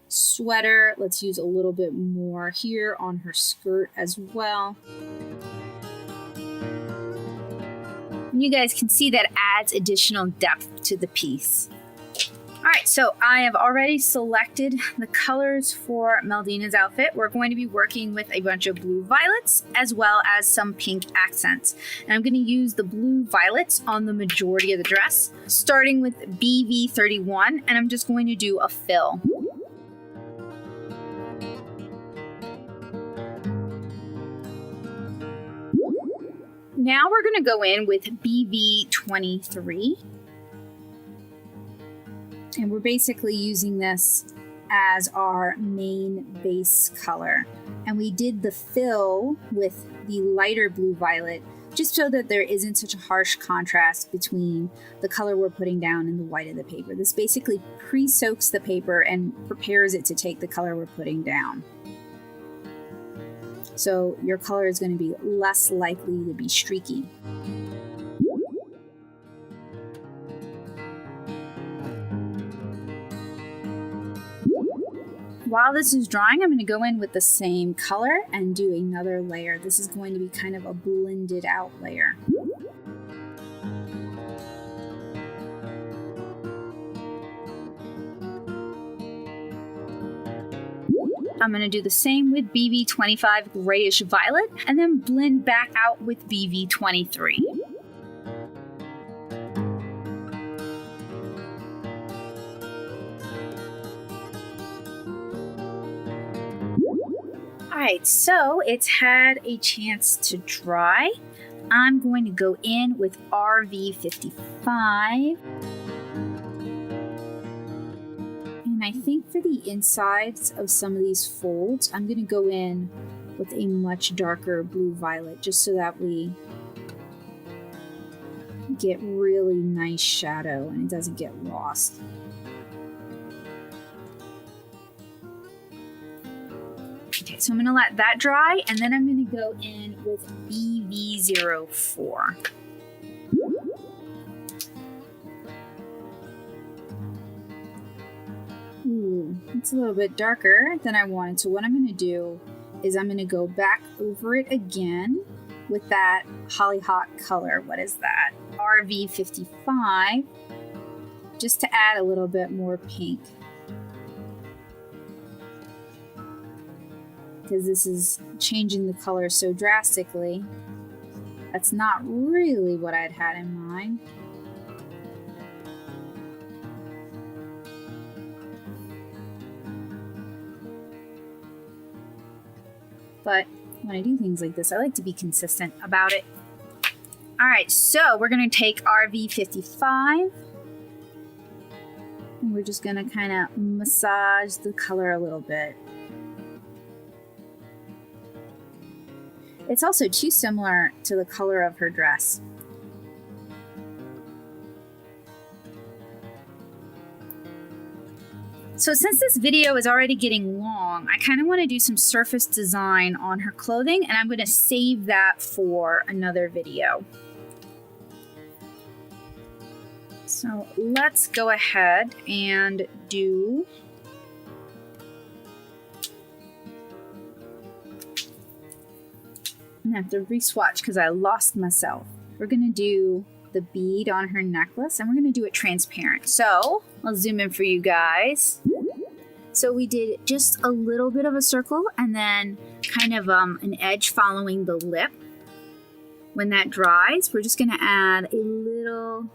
sweater. Let's use a little bit more here on her skirt as well. And you guys can see that adds additional depth to the piece. All right, so I have already selected the colors for Meldina's outfit. We're going to be working with a bunch of blue violets as well as some pink accents. And I'm going to use the blue violets on the majority of the dress, starting with BV31, and I'm just going to do a fill. Now we're going to go in with BV23. And we're basically using this as our main base color. And we did the fill with the lighter blue violet just so that there isn't such a harsh contrast between the color we're putting down and the white of the paper. This basically pre-soaks the paper and prepares it to take the color we're putting down. So your color is going to be less likely to be streaky. While this is drying, I'm going to go in with the same color and do another layer. This is going to be kind of a blended out layer. I'm going to do the same with BV25 grayish violet and then blend back out with BV23. Alright, so it's had a chance to dry. I'm going to go in with RV55. And I think for the insides of some of these folds, I'm going to go in with a much darker blue violet just so that we get really nice shadow and it doesn't get lost. Okay, so I'm going to let that dry, and then I'm going to go in with BV04. Ooh, it's a little bit darker than I wanted. So what I'm going to do is I'm going to go back over it again with that hollyhock color. What is that? RV55, just to add a little bit more pink. Because this is changing the color so drastically. That's not really what I'd had in mind. But when I do things like this, I like to be consistent about it. All right, so we're going to take RV55. And we're just gonna kind of massage the color a little bit. It's also too similar to the color of her dress. So since this video is already getting long, I kind of want to do some surface design on her clothing, and I'm going to save that for another video. So let's go ahead and do I'm gonna have to re-swatch because I lost myself. We're gonna do the bead on her necklace, and we're gonna do it transparent. So I'll zoom in for you guys. So we did just a little bit of a circle and then kind of an edge following the lip. When that dries, we're just gonna add a little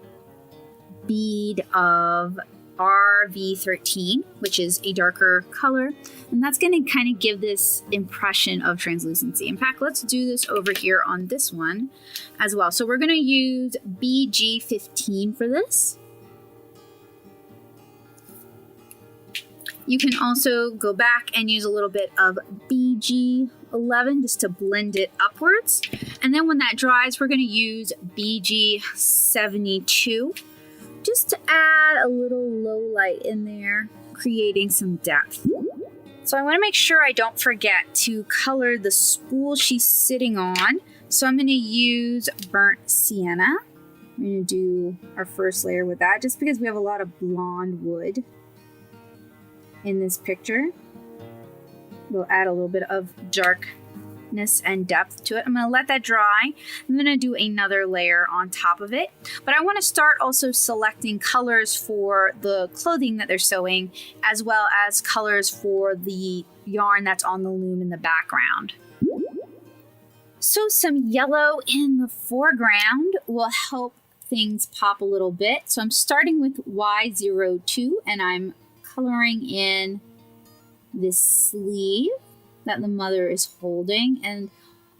bead of RV13, which is a darker color, and that's going to kind of give this impression of translucency. In fact, let's do this over here on this one as well. So we're going to use BG15 for this. You can also go back and use a little bit of BG11 just to blend it upwards. And then when that dries, we're going to use BG72 just to add a little low light in there, creating some depth. So I want to make sure I don't forget to color the spool she's sitting on. So I'm going to use burnt sienna. I'm going to do our first layer with that just because we have a lot of blonde wood in this picture. We'll add a little bit of darkness and depth to it. I'm going to let that dry. I'm going to do another layer on top of it. But I want to start also selecting colors for the clothing that they're sewing, as well as colors for the yarn that's on the loom in the background. So some yellow in the foreground will help things pop a little bit. So I'm starting with Y02 and I'm coloring in this sleeve that the mother is holding, and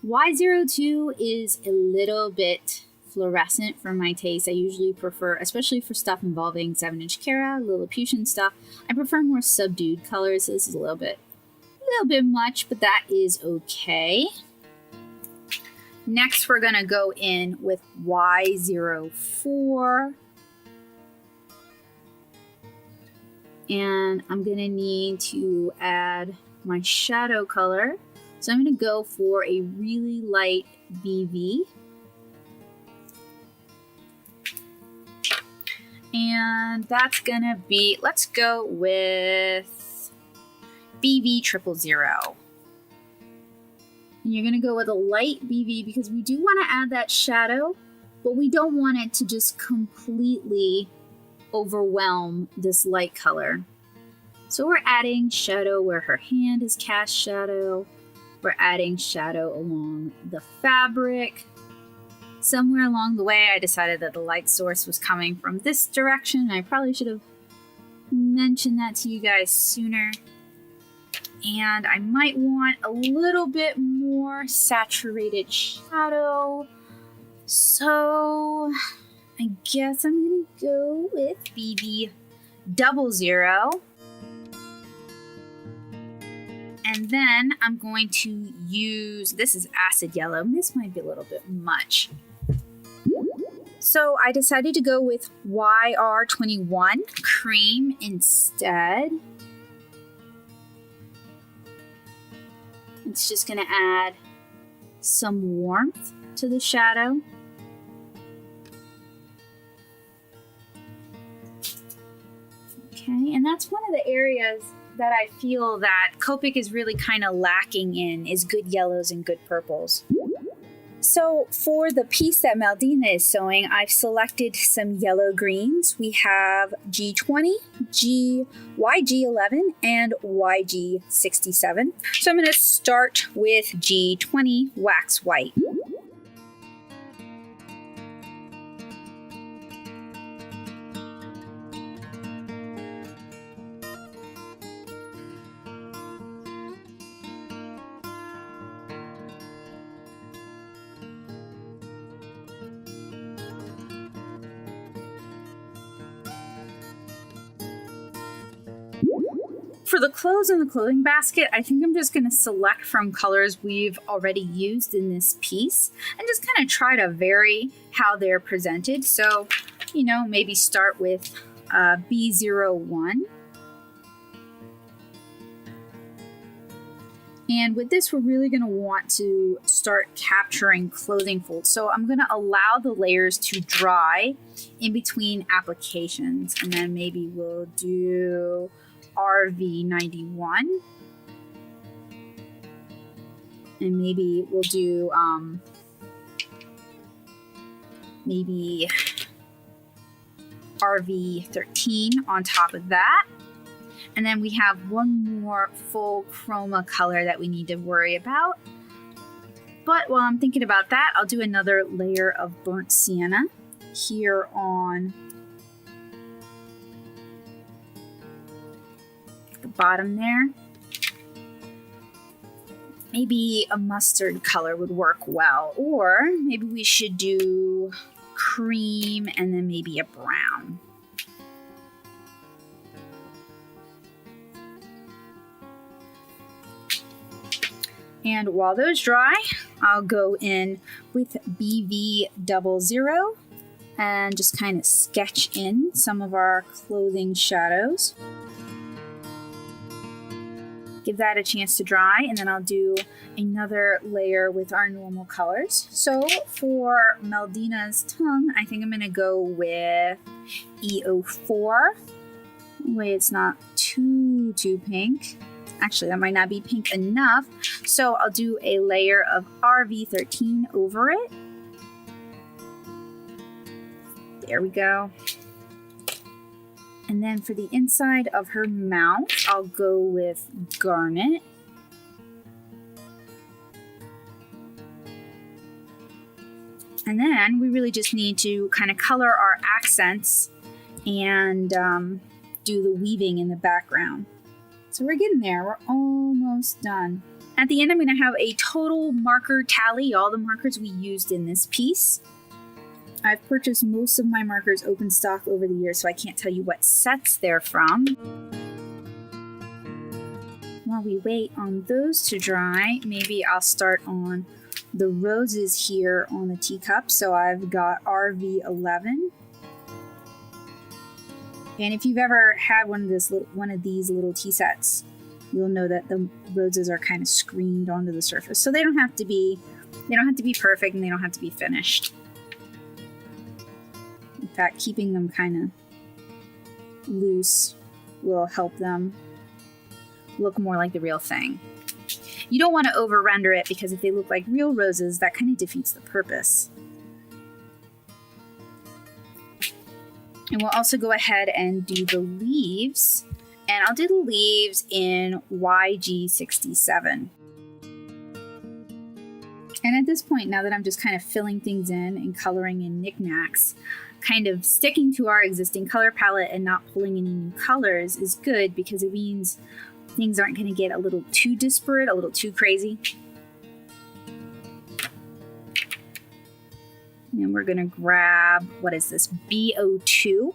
Y02 is a little bit fluorescent for my taste. I usually prefer, especially for stuff involving 7-inch Cara, Lilliputian stuff, I prefer more subdued colors. So this is a little bit much, but that is okay. Next, we're gonna go in with Y04. And I'm gonna need to add my shadow color. So I'm gonna go for a really light BV. And that's gonna be, let's go with BV 000. And you're gonna go with a light BV because we do wanna add that shadow, but we don't want it to just completely overwhelm this light color. So we're adding shadow where her hand is cast shadow. We're adding shadow along the fabric. Somewhere along the way, I decided that the light source was coming from this direction. I probably should have mentioned that to you guys sooner. And I might want a little bit more saturated shadow. So I guess I'm gonna go with BB 00. And then I'm going to use, this is acid yellow. This might be a little bit much. So I decided to go with YR21 cream instead. It's just gonna add some warmth to the shadow. Okay, and that's one of the areas that I feel that Copic is really kind of lacking in, is good yellows and good purples. So for the piece that Maldina is sewing, I've selected some yellow greens. We have G20, YG11, and YG67. So I'm going to start with G20 wax white. For the clothes in the clothing basket, I think I'm just going to select from colors we've already used in this piece and just kind of try to vary how they're presented. So, you know, maybe start with B01. And with this, we're really going to want to start capturing clothing folds. So I'm going to allow the layers to dry in between applications. And then maybe we'll do RV91. And maybe we'll do maybe RV13 on top of that. And then we have one more full chroma color that we need to worry about. But while I'm thinking about that, I'll do another layer of burnt sienna here on the bottom there. Maybe a mustard color would work well, or maybe we should do cream and then maybe a brown. And while those dry, I'll go in with BV00 and just kind of sketch in some of our clothing shadows. Give that a chance to dry, and then I'll do another layer with our normal colors. So for Meldina's tongue, I think I'm going to go with E04. That way it's not too pink. Actually, that might not be pink enough. So I'll do a layer of RV13 over it. There we go. And then for the inside of her mouth, I'll go with garnet. And then we really just need to kind of color our accents and do the weaving in the background. So we're getting there. We're almost done. At the end, I'm going to have a total marker tally, all the markers we used in this piece. I've purchased most of my markers open stock over the years, so I can't tell you what sets they're from. While we wait on those to dry, maybe I'll start on the roses here on the teacup. So I've got RV11. And if you've ever had one of these little tea sets, you'll know that the roses are kind of screened onto the surface. So they don't have to be perfect, and they don't have to be finished. In fact, keeping them kind of loose will help them look more like the real thing. You don't want to over render it, because if they look like real roses, that kind of defeats the purpose. And we'll also go ahead and do the leaves. And I'll do the leaves in YG67. And at this point, now that I'm just kind of filling things in and coloring in knickknacks, kind of sticking to our existing color palette and not pulling any new colors is good, because it means things aren't going to get a little too disparate, a little too crazy. And we're going to grab, what is this, B02.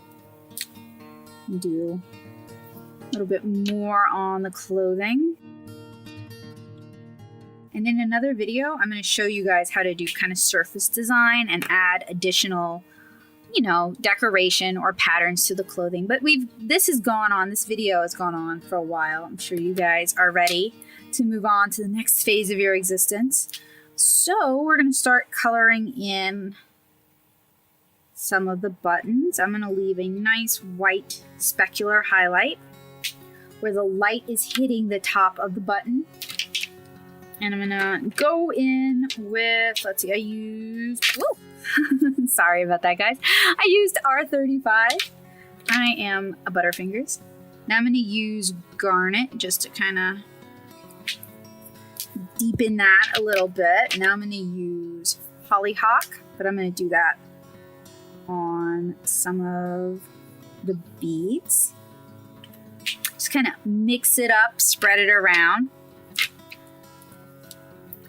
And do a little bit more on the clothing. And in another video, I'm going to show you guys how to do kind of surface design and add additional, you know, decoration or patterns to the clothing. But this video has gone on for a while. I'm sure you guys are ready to move on to the next phase of your existence. So we're going to start coloring in some of the buttons. I'm going to leave a nice white specular highlight where the light is hitting the top of the button. And I'm going to go in with, let's see, I used, sorry about that, guys. I used R35. I am a Butterfingers. Now I'm going to use garnet just to kind of deepen that a little bit. Now I'm going to use hollyhock, but I'm going to do that on some of the beads. Just kind of mix it up, spread it around.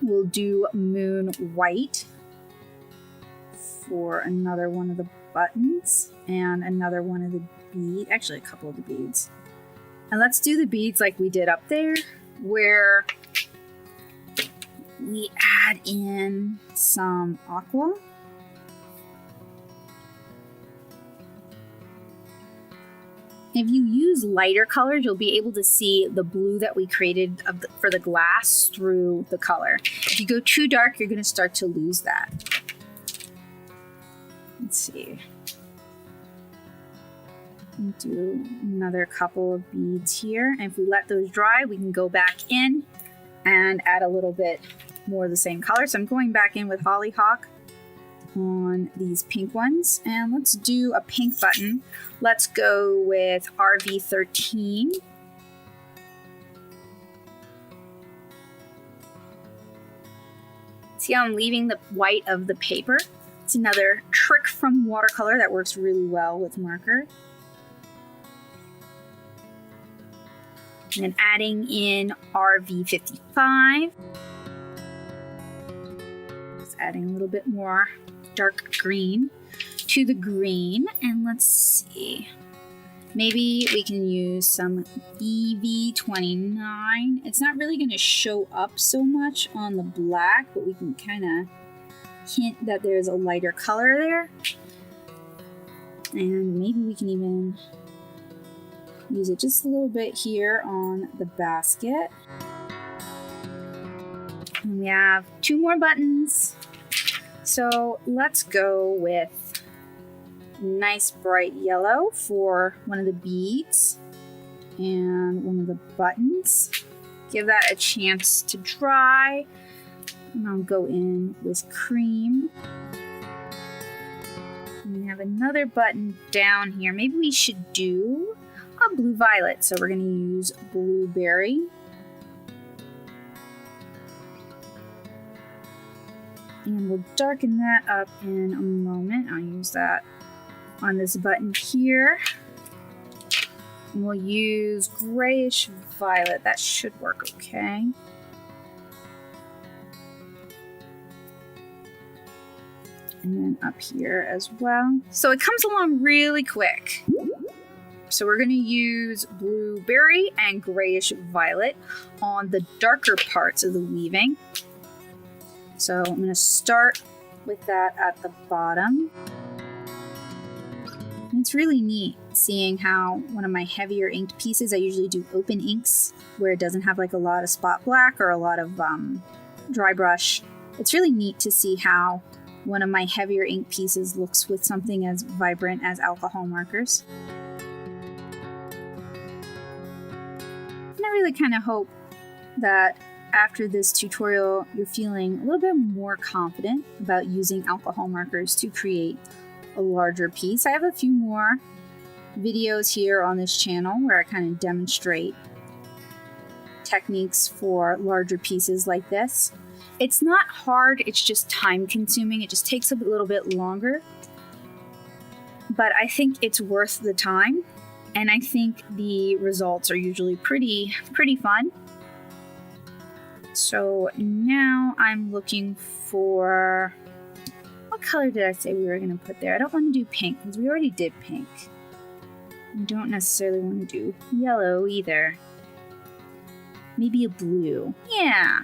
We'll do moon white for another one of the buttons and another one of the beads, actually a couple of the beads. And let's do the beads like we did up there, where we add in some aqua. If you use lighter colors, you'll be able to see the blue that we created for the glass through the color. If you go too dark, you're going to start to lose that. Let's see. Do another couple of beads here. And if we let those dry, we can go back in and add a little bit more of the same color. So I'm going back in with Hollyhock on these pink ones. And let's do a pink button. Let's go with RV13. See how I'm leaving the white of the paper? It's another trick from watercolor that works really well with marker. And then adding in RV55. Just adding a little bit more dark green to the green. And let's see. Maybe we can use some BV29. It's not really going to show up so much on the black, but we can kind of hint that there's a lighter color there. And maybe we can even use it just a little bit here on the basket. And we have 2 more buttons. So let's go with nice bright yellow for one of the beads and one of the buttons. Give that a chance to dry. And I'll go in with cream. And we have another button down here. Maybe we should do a blue violet. So we're going to use blueberry. And we'll darken that up in a moment. I'll use that on this button here. And we'll use grayish violet. That should work okay. And then up here as well. So it comes along really quick. So we're going to use blueberry and grayish violet on the darker parts of the weaving. So I'm going to start with that at the bottom. And it's really neat seeing how one of my heavier inked pieces, I usually do open inks where it doesn't have like a lot of spot black or a lot of dry brush. It's really neat to see how one of my heavier ink pieces looks with something as vibrant as alcohol markers. And I really kind of hope that after this tutorial, you're feeling a little bit more confident about using alcohol markers to create a larger piece. I have a few more videos here on this channel where I kind of demonstrate techniques for larger pieces like this. It's not hard, it's just time consuming. It just takes a little bit longer. But I think it's worth the time. And I think the results are usually pretty fun. So now I'm looking for, what color did I say we were going to put there? I don't want to do pink because we already did pink. I don't necessarily want to do yellow either. Maybe a blue. Yeah,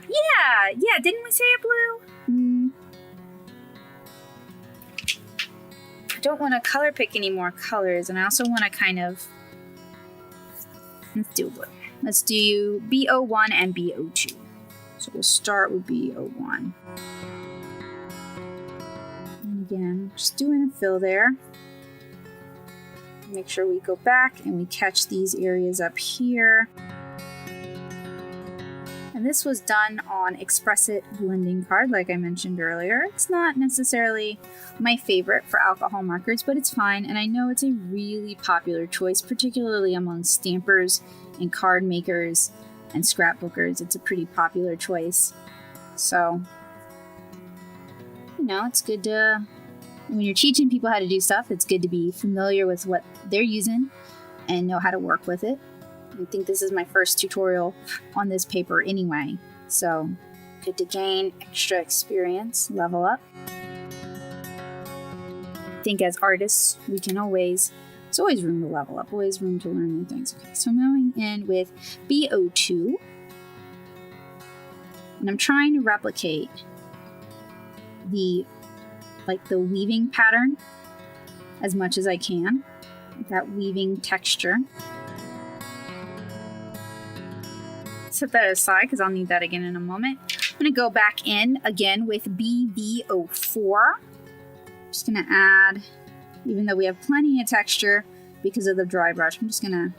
didn't we say a blue? I don't want to color pick any more colors, and I also want to kind of, let's do blue. Let's do B01 and B02. So we'll start with B01. And again, just doing a fill there. Make sure we go back and we catch these areas up here. And this was done on Express It blending card, like I mentioned earlier. It's not necessarily my favorite for alcohol markers, but it's fine. And I know it's a really popular choice, particularly among stampers and card makers and scrapbookers. It's a pretty popular choice. So, you know, it's good to, when you're teaching people how to do stuff, it's good to be familiar with what they're using and know how to work with it. I think this is my first tutorial on this paper anyway, so good to gain extra experience, level up. I think as artists, we can always There's always room to level up, always room to learn new things. Okay, so I'm going in with BO2. And I'm trying to replicate the weaving pattern as much as I can. That weaving texture. Set that aside because I'll need that again in a moment. I'm going to go back in again with BB04. Just going to add, even though we have plenty of texture because of the dry brush, I'm just going to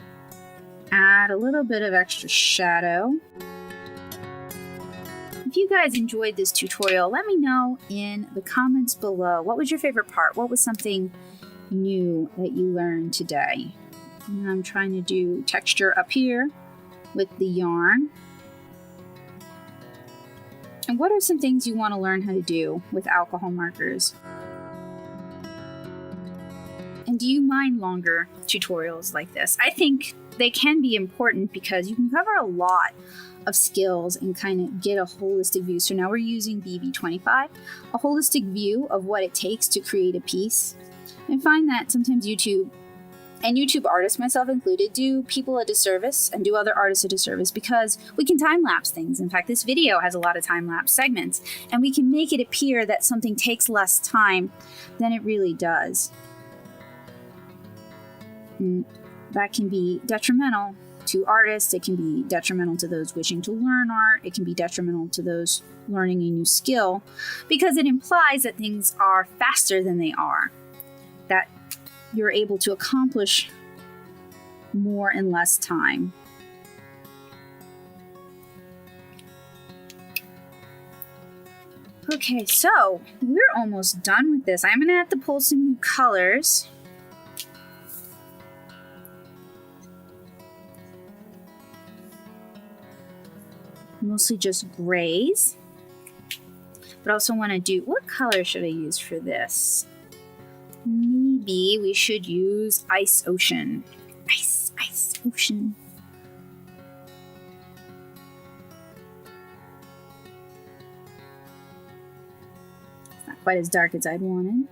add a little bit of extra shadow. If you guys enjoyed this tutorial, let me know in the comments below. What was your favorite part? What was something new that you learned today? And I'm trying to do texture up here with the yarn. And what are some things you want to learn how to do with alcohol markers? And do you mind longer tutorials like this? I think they can be important because you can cover a lot of skills and kind of get a holistic view. So now we're using BB25, a holistic view of what it takes to create a piece. I find that sometimes YouTube, and YouTube artists, myself included, do people a disservice and do other artists a disservice because we can time-lapse things. In fact, this video has a lot of time-lapse segments, and we can make it appear that something takes less time than it really does. And that can be detrimental to artists. It can be detrimental to those wishing to learn art. It can be detrimental to those learning a new skill because it implies that things are faster than they are, that you're able to accomplish more in less time. Okay, so we're almost done with this. I'm going to have to pull some new colors. Mostly just grays. But I also want to do, what color should I use for this? Maybe we should use Ice Ocean. Ice Ocean. It's not quite as dark as I'd wanted.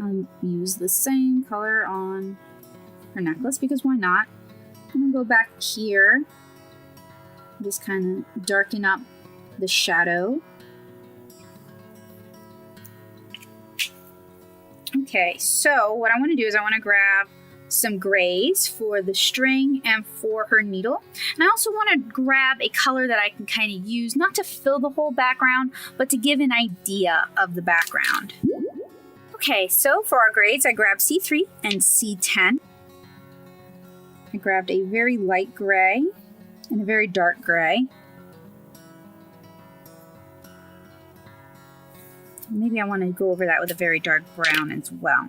I'll use the same color on her necklace because why not? I'm gonna go back here. Just kind of darken up the shadow. Okay, so what I want to do is I want to grab some grays for the string and for her needle. And I also want to grab a color that I can kind of use, not to fill the whole background, but to give an idea of the background. Okay, so for our grays, I grabbed C3 and C10. I grabbed a very light gray and a very dark gray. Maybe I want to go over that with a very dark brown as well.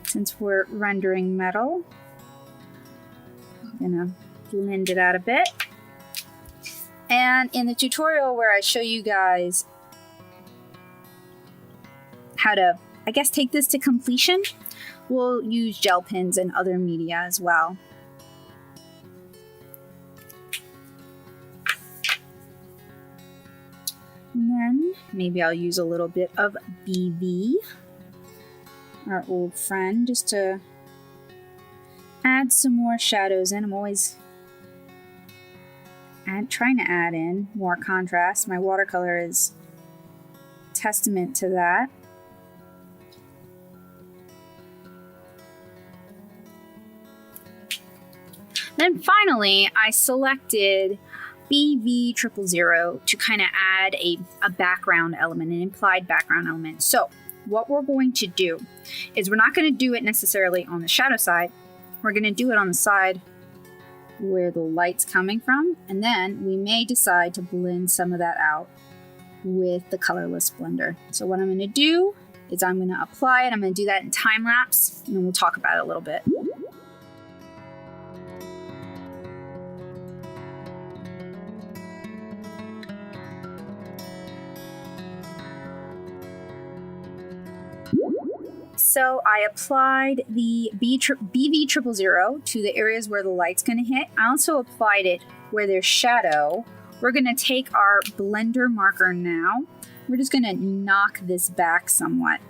Since we're rendering metal, I'm gonna blend it out a bit. And in the tutorial where I show you guys how to, I guess, take this to completion, we'll use gel pens and other media as well. And then maybe I'll use a little bit of BB, our old friend, just to add some more shadows in. I'm always trying to add in more contrast. My watercolor is testament to that. Then finally, I selected BV000 to kind of add a background element, an implied background element. So what we're going to do is we're not going to do it necessarily on the shadow side. We're going to do it on the side where the light's coming from, and then we may decide to blend some of that out with the colorless blender. So what I'm going to do is I'm going to apply it. I'm going to do that in time lapse, and then we'll talk about it a little bit. So I applied the BV000 to the areas where the light's going to hit. I also applied it where there's shadow We're going to take our blender marker now. We're just going to knock this back somewhat.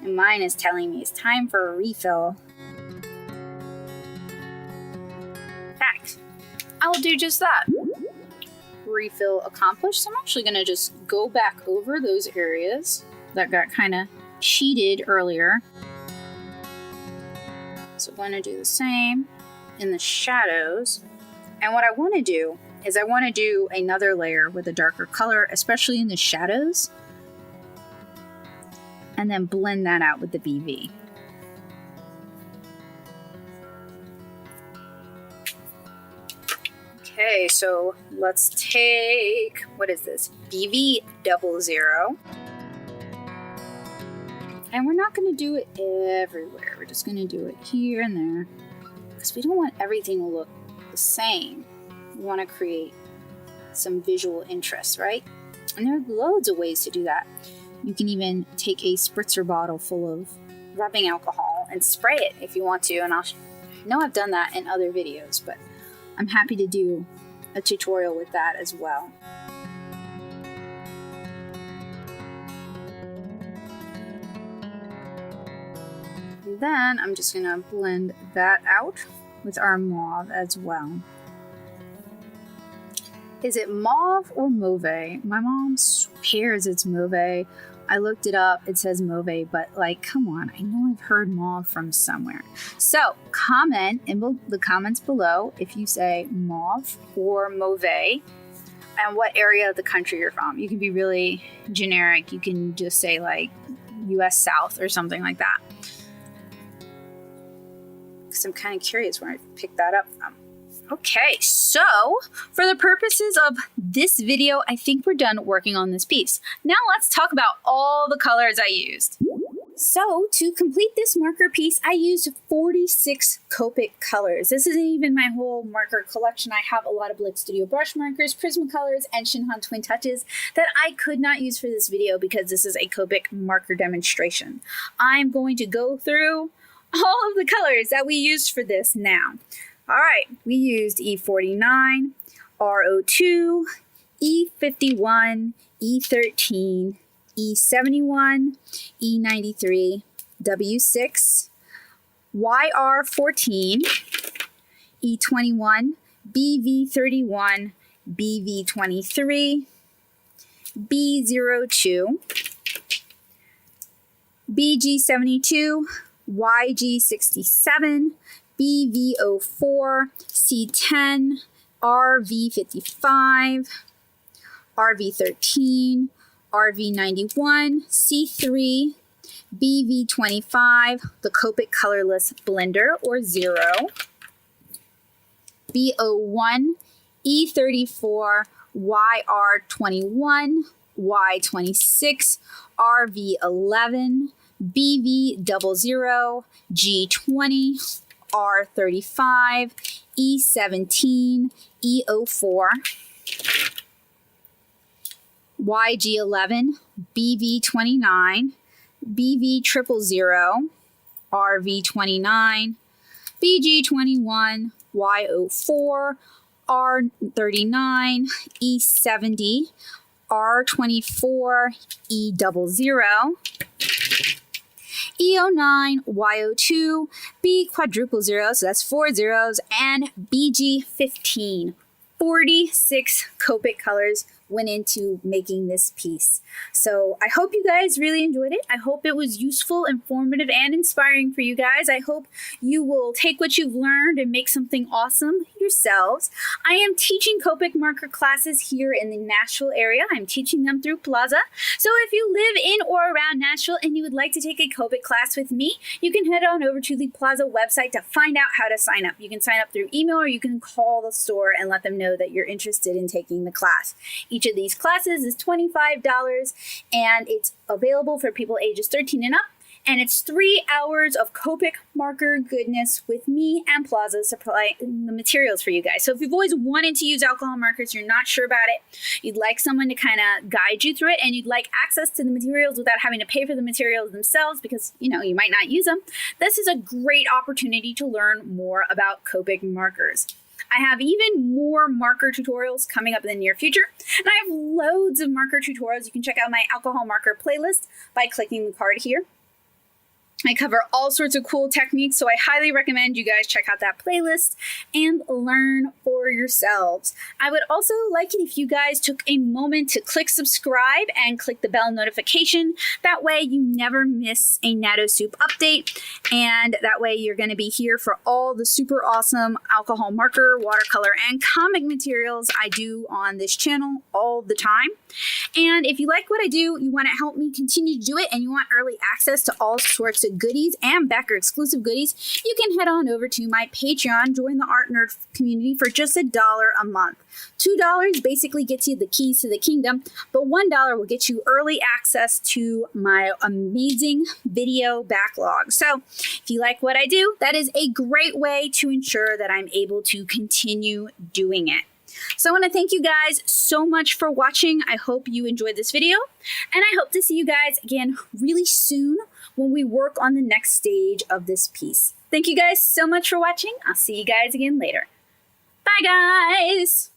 And mine is telling me it's time for a refill. In fact, I will do just that. Refill accomplished. So I'm actually going to just go back over those areas that got kind of cheated earlier. So I'm going to do the same in the shadows. And what I want to do is I want to do another layer with a darker color, especially in the shadows. And then blend that out with the BV. Okay, so let's take, what is this? BV 00. And we're not going to do it everywhere. We're just going to do it here and there. Because we don't want everything to look the same. We want to create some visual interest, right? And there are loads of ways to do that. You can even take a spritzer bottle full of rubbing alcohol and spray it if you want to. And I know I've done that in other videos, but I'm happy to do a tutorial with that as well. And then I'm just going to blend that out with our mauve as well. Is it mauve or mauve? My mom swears it's mauve. I looked it up, it says mauve, but like, come on, I know I've heard mauve from somewhere. So comment in the comments below if you say mauve or mauve and what area of the country you're from. You can be really generic. You can just say like US South or something like that. Because I'm kind of curious where I picked that up from. Okay, so for the purposes of this video, I think we're done working on this piece. Now let's talk about all the colors I used. So to complete this marker piece, I used 46 Copic colors. This isn't even my whole marker collection. I have a lot of Blitz Studio brush markers, Prismacolors, and Shinhan Twin Touches that I could not use for this video because this is a Copic marker demonstration. I'm going to go through all of the colors that we used for this now. All right, we used E49, R02, E51, E13, E71, E93, W6, YR14, E21, BV31, BV23, B02, BG72, YG67, BV04, C10, RV55, RV13, RV91, C3, BV25, the Copic Colorless Blender or 0, B01, E34, YR21, Y26, RV11, BV00, G20, R35, E17, E04, YG11, BV29, BV000, RV29, BG21, Y04, R39, E70, R24, E00, E09, Y02, B00, so that's 4 zeros, and BG15. 46 Copic colors went into making this piece. So I hope you guys really enjoyed it. I hope it was useful, informative, and inspiring for you guys. I hope you will take what you've learned and make something awesome yourselves. I am teaching Copic Marker classes here in the Nashville area. I'm teaching them through Plaza. So if you live in or around Nashville and you would like to take a Copic class with me, you can head on over to the Plaza website to find out how to sign up. You can sign up through email or you can call the store and let them know that you're interested in taking the class. Each of these classes is $25 and it's available for people ages 13 and up. And it's 3 hours of Copic marker goodness with me and Plaza supplying the materials for you guys. So if you've always wanted to use alcohol markers, you're not sure about it, you'd like someone to kind of guide you through it, and you'd like access to the materials without having to pay for the materials themselves because, you know, you might not use them, this is a great opportunity to learn more about Copic markers. I have even more marker tutorials coming up in the near future, and I have loads of marker tutorials. You can check out my alcohol marker playlist by clicking the card here. I cover all sorts of cool techniques, so I highly recommend you guys check out that playlist and learn for yourselves. I would also like it if you guys took a moment to click subscribe and click the bell notification. That way you never miss a Natto Soup update, and that way you're going to be here for all the super awesome alcohol marker, watercolor, and comic materials I do on this channel all the time. And if you like what I do, you want to help me continue to do it, and you want early access to all sorts of goodies and backer exclusive goodies, you can head on over to my Patreon, join the Art Nerd community for just $1 a month. $2 basically gets you the keys to the kingdom, but $1 will get you early access to my amazing video backlog. So if you like what I do, that is a great way to ensure that I'm able to continue doing it. So I want to thank you guys so much for watching. I hope you enjoyed this video, and I hope to see you guys again really soon when we work on the next stage of this piece. Thank you guys so much for watching. I'll see you guys again later. Bye, guys!